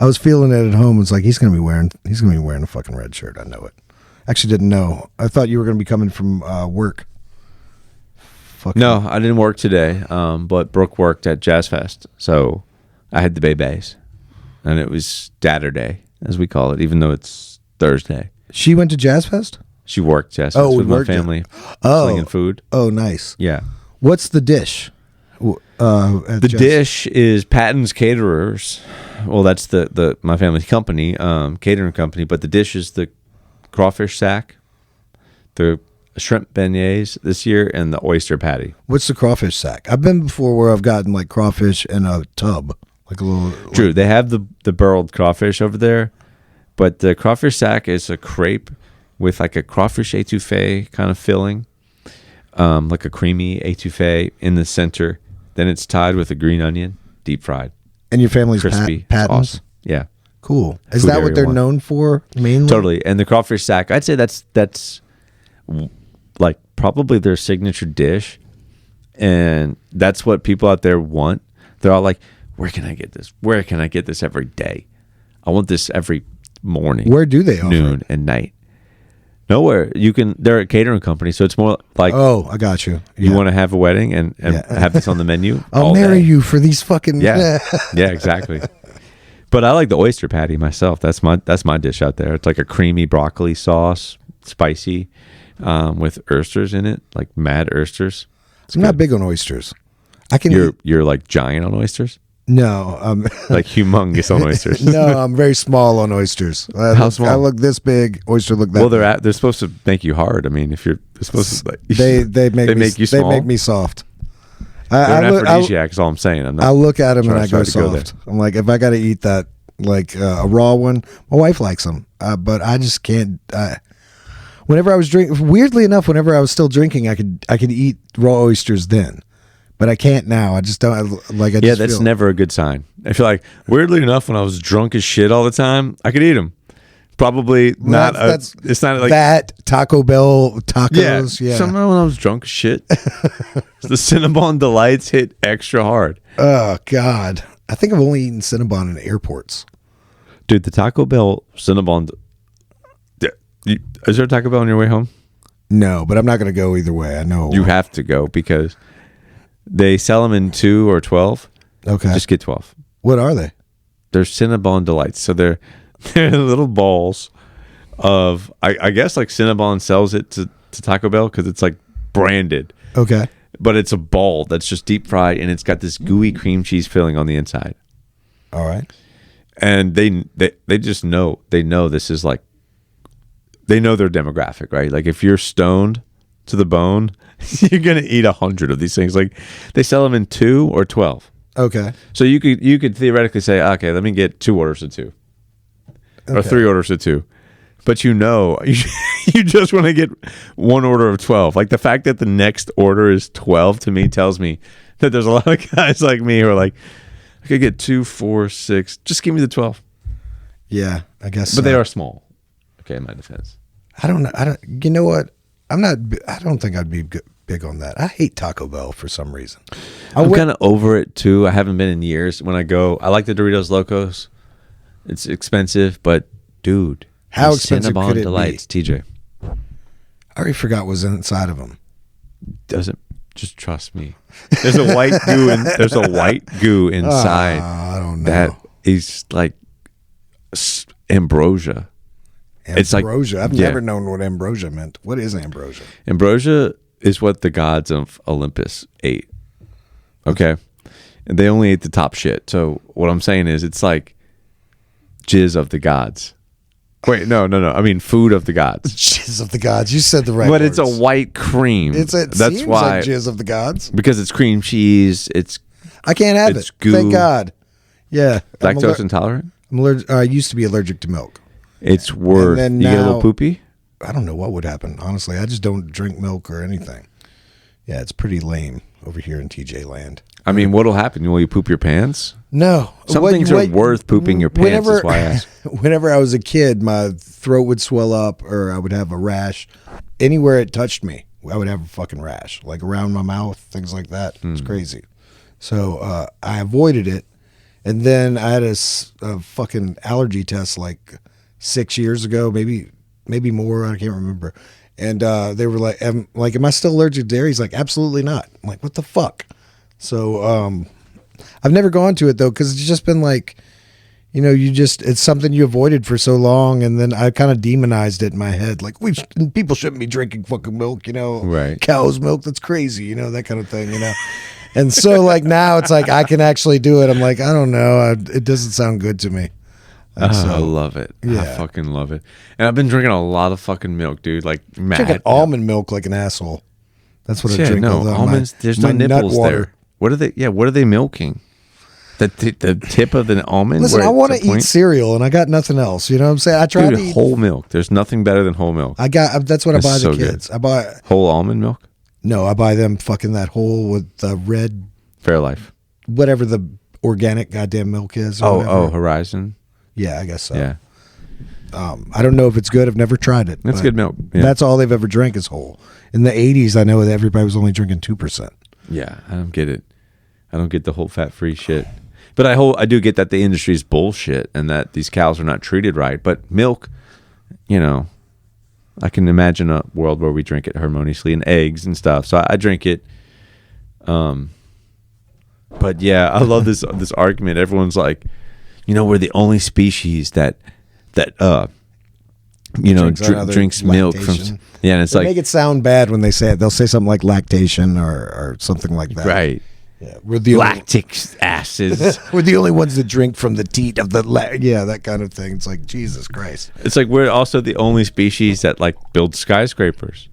I was feeling it at home. It's like he's gonna be wearing a fucking red shirt. I know it. Actually, didn't know. I thought you were going to be coming from work. Fuck No, I didn't work today, but Brooke worked at Jazz Fest, so I had the bays, and it was Saturday, as we call it, even though it's Thursday. She went to Jazz Fest? She worked Jazz Fest with my family, slinging food. Oh, nice. Yeah. What's the dish? The dish is Patton's Caterers. Well, that's the my family's company, catering company, but the dish is the crawfish sack, the shrimp beignets this year, and the oyster patty. What's the crawfish sack? I've been before where I've gotten like crawfish in a tub, like a little. True, they have the burled crawfish over there, but the crawfish sack is a crepe with like a crawfish étouffée kind of filling, like a creamy étouffée in the center. Then it's tied with a green onion, deep fried. And your family's crispy. Pattons? Awesome. Yeah. Cool. Is Food that what area they're one. known for mainly? Totally. And the crawfish sack, I'd say that's like probably their signature dish. And that's what people out there want. They're all like, where can I get this? Where can I get this every day? I want this every morning. Where do they offer noon it? And night. Nowhere. You can. They're a catering company, so it's more like, oh, I got you. You want to have a wedding and have this on the menu. I'll marry you for these fucking. Yeah, exactly. But I like the oyster patty myself. That's my dish out there. It's like a creamy broccoli sauce, spicy, with oysters in it, like mad oysters. I'm not big on oysters. I can. You're like giant on oysters. No, like humongous on oysters. No, I'm very small on oysters. How small? I look this big. Oyster look that. Well, big. they're supposed to make you hard. I mean, if they're supposed to, like, they make you small. They make me soft. They're an aphrodisiac. Is all I'm saying. I look at them and I go to go soft. I'm like, if I got to eat that, like a raw one, my wife likes them, but I just can't. Whenever I was drinking, weirdly enough, whenever I was still drinking, I could eat raw oysters then. But I can't now. I just don't like. Yeah, that's never a good sign. I feel like weirdly enough, when I was drunk as shit all the time, I could eat them. Probably not. It's not like that Taco Bell tacos. Yeah. Somehow when I was drunk as shit, the Cinnabon Delights hit extra hard. Oh God, I think I've only eaten Cinnabon in airports. Dude, the Taco Bell Cinnabon. Is there a Taco Bell on your way home? No, but I'm not going to go either way. I know you have to go because they sell them in 2 or 12. Okay. Just get 12. What are they? They're Cinnabon Delights. So they're little balls of, I guess like Cinnabon sells it to Taco Bell because it's like branded. Okay. But it's a ball that's just deep fried and it's got this gooey cream cheese filling on the inside. All right. And they just know, this is like, they know their demographic, right? Like if you're stoned to the bone, you're gonna eat 100 of these things. Like they sell them in 2 or 12. Okay. So you could theoretically say, okay, let me get 2 orders of 2, or 3 orders of 2. But you just want to get 1 order of 12. Like the fact that the next order is 12 to me tells me that there's a lot of guys like me who are like, I could get 2, 4, 6. Just give me the 12. Yeah, I guess. But they are small. Okay, in my defense. I don't know. You know what? I don't think I'd be big on that. I hate Taco Bell for some reason. I'm kind of over it too. I haven't been in years. When I go, I like the Doritos Locos. It's expensive, but dude, how expensive Cinnabon could it Delights, be? TJ. I already forgot what was inside of them. Doesn't just trust me. There's a white goo and there's a white goo inside. I don't know. That is like ambrosia. It's like ambrosia. I've never known what ambrosia meant. What is ambrosia? Ambrosia is what the gods of Olympus ate. Okay. And they only ate the top shit. So what I'm saying is it's like jizz of the gods. Wait, no. I mean food of the gods. Jizz of the gods. You said the right But words. it's a white cream. It That's seems why like jizz of the gods. Because it's cream cheese. I can't have it. Goo. Thank God. Yeah. Lactose intolerant? I'm allergic. I used to be allergic to milk. It's worth. And then you now, get a little poopy? I don't know what would happen. Honestly, I just don't drink milk or anything. Yeah, it's pretty lame over here in TJ land. I mean, what'll happen? Will you poop your pants? No. Some things are worth pooping your pants, is why I ask. Whenever I was a kid, my throat would swell up or I would have a rash. Anywhere it touched me, I would have a fucking rash. Like around my mouth, things like that. It's crazy. So I avoided it. And then I had a fucking allergy test like 6 years ago, maybe maybe more. I can't remember. And they were like, am I still allergic to dairy? He's like, absolutely not. I'm like, what the fuck? So I've never gone to it though, because it's just been like, it's something you avoided for so long, and then I kind of demonized it in my head, like people shouldn't be drinking fucking milk, Right. Cow's milk, that's crazy, that kind of thing, And so like now it's like I can actually do it. I'm like, I don't know, it doesn't sound good to me. And I love it. Yeah. I fucking love it. And I've been drinking a lot of fucking milk, dude. Like mad. Drinking almond milk like an asshole. That's what I drink. No, all the time. almonds. There's no my nut nipples water. there. What are they? Yeah, what are they milking? The tip of the almond. Listen, where I want it's to a point? eat cereal, and I got nothing else. You know what I'm saying? I tried to Dude, eat whole milk. There's nothing better than whole milk. That's what I That's buy so the kids. good. I buy Whole almond milk. no, I buy them fucking that whole with the red, Fairlife. whatever the organic goddamn milk is. Or Oh, whatever. Horizon. Yeah, I guess so. Yeah, I don't know if it's good. I've never tried it. that's but good milk. Yeah. That's all they've ever drank is whole. In the 80s, I know that everybody was only drinking 2%. Yeah, I don't get it. I don't get the whole fat free shit. But I do get that the industry is bullshit and that these cows are not treated right. But milk, I can imagine a world where we drink it harmoniously, and eggs and stuff. So I drink it. But yeah, I love this argument. Everyone's like, we're the only species that drinks milk from. Lactation. Yeah, and it's They like make it sound bad when they say it. They'll say something like lactation or something like that. right. Yeah, we're the Lactic acids. we're the only ones that drink from the teat of the that kind of thing. It's like Jesus Christ. It's like we're also the only species that like builds skyscrapers.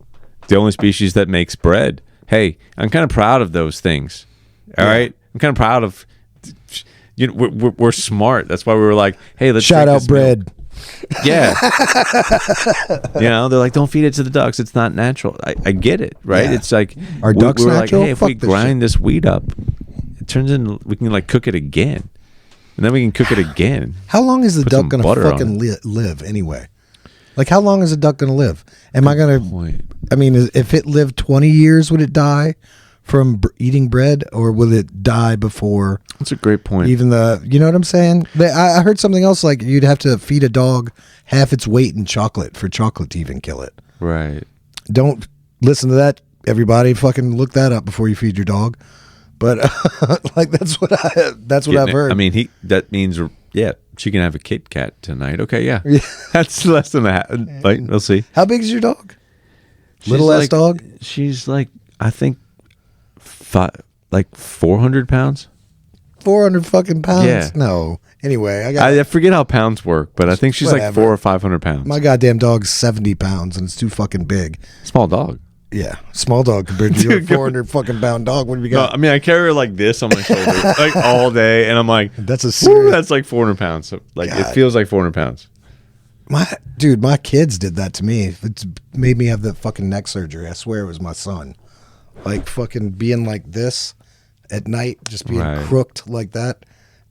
The only species that makes bread. Hey, I'm kind of proud of those things. All right, I'm kind of proud of. We're smart. That's why we were like, hey, let's Shout drink out this bread. milk. Yeah. They're like, don't feed it to the ducks. It's not natural. I get it, right? Yeah. It's like Are ducks we were natural? like, hey, if Fuck we this grind this wheat up, it turns in we can like cook it again, and then we can cook it again. How long is the Put duck some going butter to on fucking live anyway? Like, how long is a duck going to live? Am I going to? I mean, if it lived 20 years, would it die from eating bread, or will it die before? That's a great point. Even you know what I'm saying? I heard something else, like you'd have to feed a dog half its weight in chocolate for chocolate to even kill it. Right. Don't listen to that, everybody. Fucking look that up before you feed your dog. But like that's what I've heard. I mean, that means she can have a Kit Kat tonight. Okay, yeah. That's less than that. Like, we'll see. How big is your dog? Little ass dog. She's like, I think, 400 pounds. 400 fucking pounds. Yeah. No. Anyway, I forget how pounds work, but I think she's like Whatever. 400 or 500 pounds. My goddamn dog's 70 pounds and it's too fucking big. Small dog. Yeah, small dog compared to your 400 fucking pound dog. What have you No, got? I mean, I carry her like this on my shoulder like all day, and I'm like, That's a "Woo, serious. that's like 400 pounds. So, like, God. it feels like 400 pounds. My kids did that to me. It made me have the fucking neck surgery. I swear it was my son. Like fucking being like this at night, just being Right. crooked like that.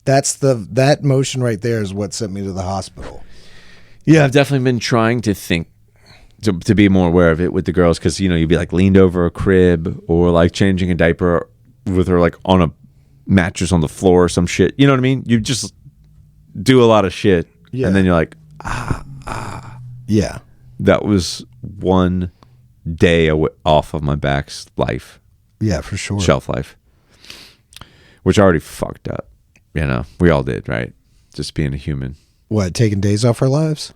That motion right there is what sent me to the hospital. Yeah, I've definitely been trying to think to be more aware of it with the girls, because you'd be like leaned over a crib or like changing a diaper with her like on a mattress on the floor or some shit. You know what I mean? You just do a lot of shit, Yeah. and then you're like, Yeah. that was one day off of my back's life, Yeah, for sure. shelf life, which I already fucked up. We all did, right? Just being a human. What, taking days off our lives?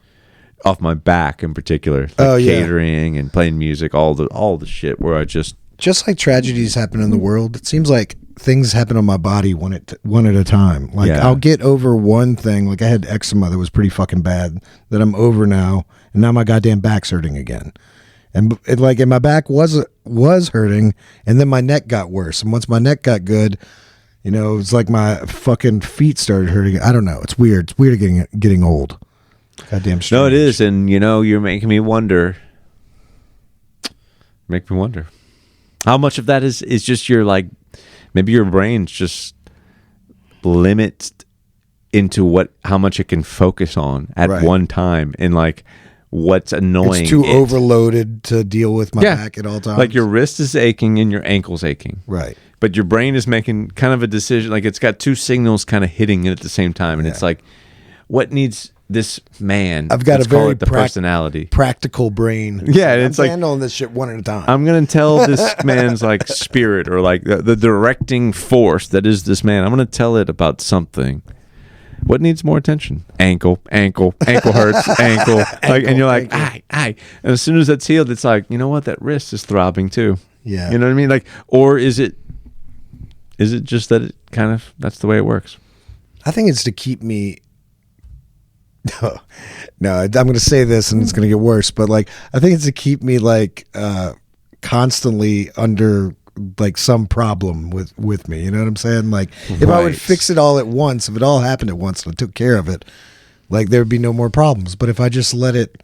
Off my back in particular, like Oh, yeah. catering and playing music, all the shit where I just Just like tragedies happen in the world, it seems like things happen on my body one at a time. Like Yeah. I'll get over one thing. Like I had eczema that was pretty fucking bad that I'm over now, and now my goddamn back's hurting again. And my back was hurting, and then my neck got worse. And once my neck got good, it's like my fucking feet started hurting. I don't know. It's weird. It's weird getting old. Goddamn strange. No, it is, and you're making me wonder. Make me wonder how much of that is just your maybe your brain's just limited into how much it can focus on at Right. one time, and like what's annoying. It's too overloaded to deal with my back at all times. Like your wrist is aching and your ankle's aching. Right. But your brain is making kind of a decision, like it's got two signals kind of hitting it at the same time, and it's like, what needs this man. I've got let's a very call it the personality. practical brain. Yeah, and it's I'm like handling this shit one at a time. I'm gonna tell this man's like spirit or like the directing force that is this man. I'm gonna tell it about something. What needs more attention? Ankle hurts, ankle. Like, and you're like, aye. And as soon as that's healed, it's like, you know what? That wrist is throbbing too. Yeah. You know what I mean? Like, or is it just that it kind of, that's the way it works? I think it's to keep me. No, I'm going to say this and it's going to get worse, but like, I think it's to keep me like constantly under like some problem with me. You know what I'm saying? Like if I would fix it all at once, if it all happened at once and I took care of it, like there would be no more problems. But if I just let it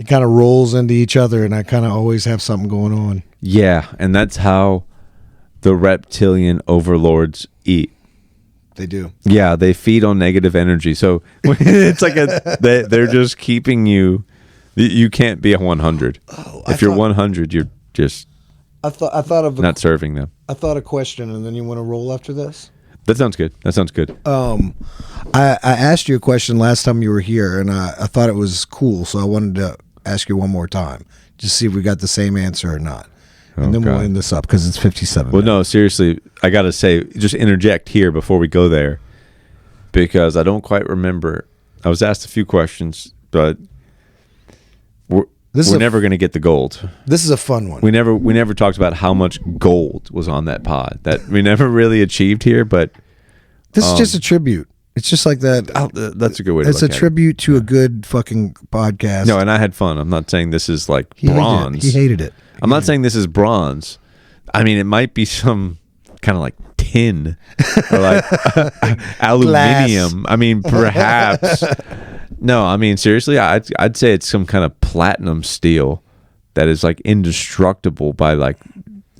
kind of rolls into each other and I kind of always have something going on. Yeah. And that's how the reptilian overlords eat. They do. Yeah. They feed on negative energy. So it's like they're just keeping you can't be a 100. If you're 100, you're just, I thought of not serving them. I thought a question, and then you want to roll after this? That sounds good. I asked you a question last time you were here, and I thought it was cool, so I wanted to ask you one more time, just see if we got the same answer or not. And then we'll end this up because it's 57 Well, minutes. no, seriously, I got to say, just interject here before we go there, because I don't quite remember. I was asked a few questions, but we're never going to get the gold. This is a fun one. We never talked about how much gold was on that pod. That we never really achieved here, but this is just a tribute. It's just like that. That's a good way to look at it. It's a tribute to a good fucking podcast. No, and I had fun. I'm not saying this is like bronze. He hated it. I'm not saying this is bronze. I mean, it might be some kind of like tin or like aluminium. I mean, perhaps. No, I mean, seriously, I'd say it's some kind of platinum steel that is like indestructible by like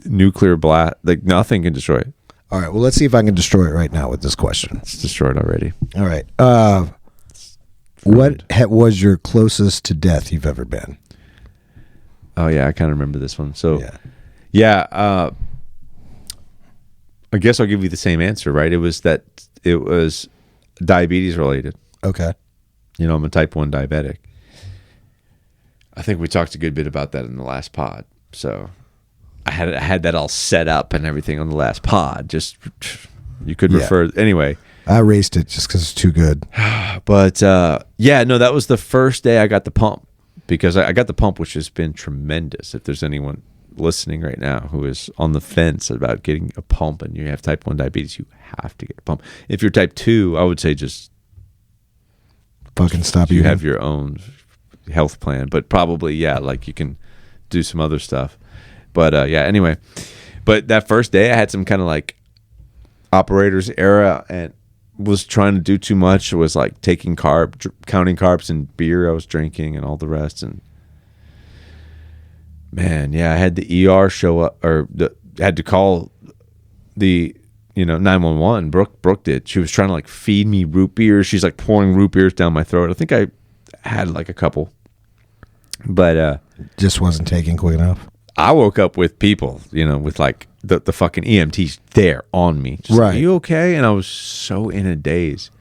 nuclear blast. Like nothing can destroy it. All right, well, let's see if I can destroy it right now with this question. It's destroyed already. All right. What was your closest to death you've ever been? Oh, yeah, I kind of remember this one. So, yeah, I guess I'll give you the same answer, right? It was diabetes related. Okay. You know, I'm a type 1 diabetic. I think we talked a good bit about that in the last pod. So I had that all set up and everything on the last pod. Just you could refer anyway. I erased it just because it's too good. But yeah, no, that was the first day I got the pump, because I got the pump, which has been tremendous. If there's anyone listening right now who is on the fence about getting a pump and you have type 1 diabetes, you have to get a pump. If you're type 2, I would say just fucking stop. You have your own health plan, but probably, yeah, like you can do some other stuff. But yeah, anyway, but that first day I had some kind of like operator's error and was trying to do too much. It was like taking counting carbs and beer I was drinking and all the rest. And man, yeah, I had the ER show up, or had to call the 911. Brooke did. She was trying to like feed me root beers. She's like pouring root beers down my throat. I think I had like a couple, but just wasn't taking quick enough. I woke up with people, with like the fucking EMTs there on me. Just, right. Are you okay? And I was so in a daze.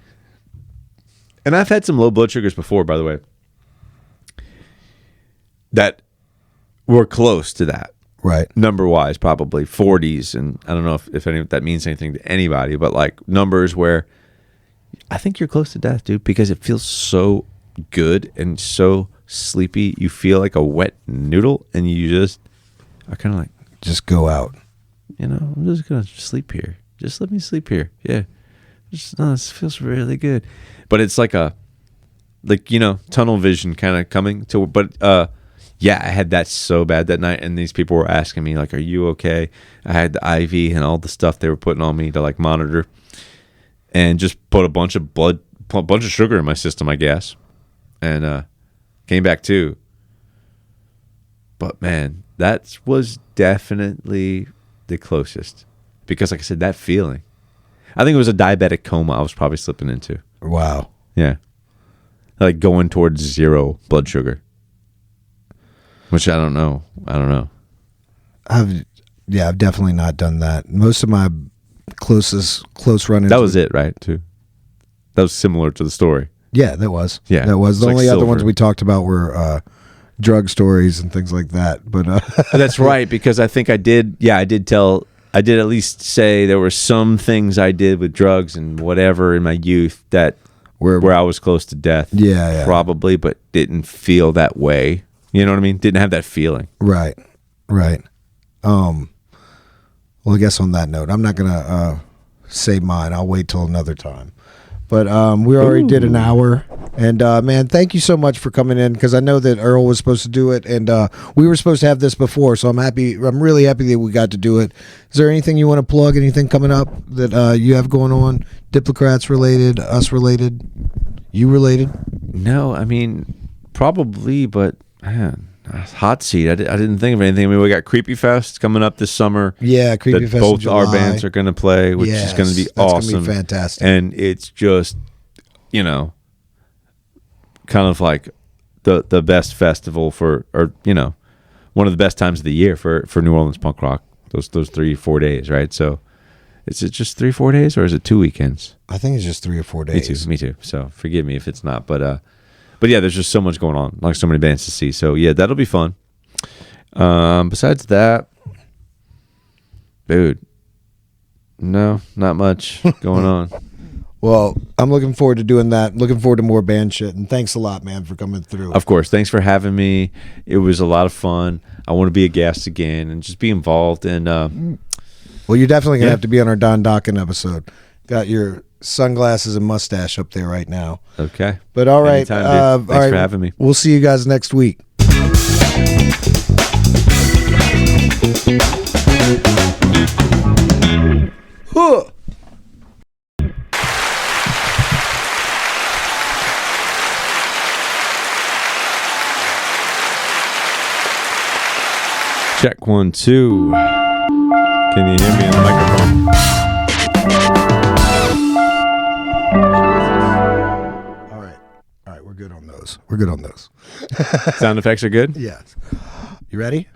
And I've had some low blood sugars before, by the way, that were close to that. Right. Number wise, probably 40s. And I don't know if that means anything to anybody, but like numbers where I think you're close to death, dude, because it feels so good and so sleepy. You feel like a wet noodle and you just are kind of like, just go out. I'm just going to sleep here. Just let me sleep here. Yeah. This feels really good. But it's like tunnel vision kind of coming to, but, yeah, I had that so bad that night, and these people were asking me, like, are you okay? I had the IV and all the stuff they were putting on me to, like, monitor, and just put a bunch of sugar in my system, I guess, and came back too. But, man, that was definitely the closest, because, like I said, that feeling. I think it was a diabetic coma I was probably slipping into. Wow. Yeah. Like, going towards 0 blood sugar. Which I don't know. I've definitely not done that. Most of my close run-ins. That was it, right? Too. That was similar to the story. Yeah, that was. Yeah, that was. it's The like only other ones silver. we talked about were drug stories and things like that. But That's right, because I think I did. Yeah, I did at least say there were some things I did with drugs and whatever in my youth that where I was close to death. Yeah. Probably, but didn't feel that way. You know what I mean? Didn't have that feeling. Right. Well, I guess on that note, I'm not gonna say mine. I'll wait till another time. But we already did an hour, and man, thank you so much for coming in, because I know that Earl was supposed to do it, and we were supposed to have this before, so I'm happy. I'm really happy that we got to do it. Is there anything you want to plug? Anything coming up that you have going on? Diplocrats related, us related, you related? No, I mean probably, but man, hot seat. I didn't think of anything. I mean, we got Creepy Fest coming up this summer. Yeah, Creepy that Fest. both in our July. bands are going to play, which is going to be awesome. That's going to be fantastic. And it's just, kind of like the best festival one of the best times of the year for New Orleans punk rock. Those 3-4 days, right? So, is it just 3-4 days, or is it 2 weekends? I think it's just 3 or 4 days. Me too. So forgive me if it's not, but yeah, there's just so much going on, like so many bands to see. So yeah, that'll be fun. Besides that, dude, no, not much going on. Well, I'm looking forward to doing that. Looking forward to more band shit. And thanks a lot, man, for coming through. Of course. Thanks for having me. It was a lot of fun. I want to be a guest again and just be involved. And well, you're definitely going to have to be on our Don Dokken episode. Got your sunglasses and mustache up there right now. Okay. But all right. Anytime, dude. Thanks for having me. We'll see you guys next week. Huh. Check 1, 2. Can you hear me on the microphone? All right. We're good on those. Sound effects are good? Yes. You ready?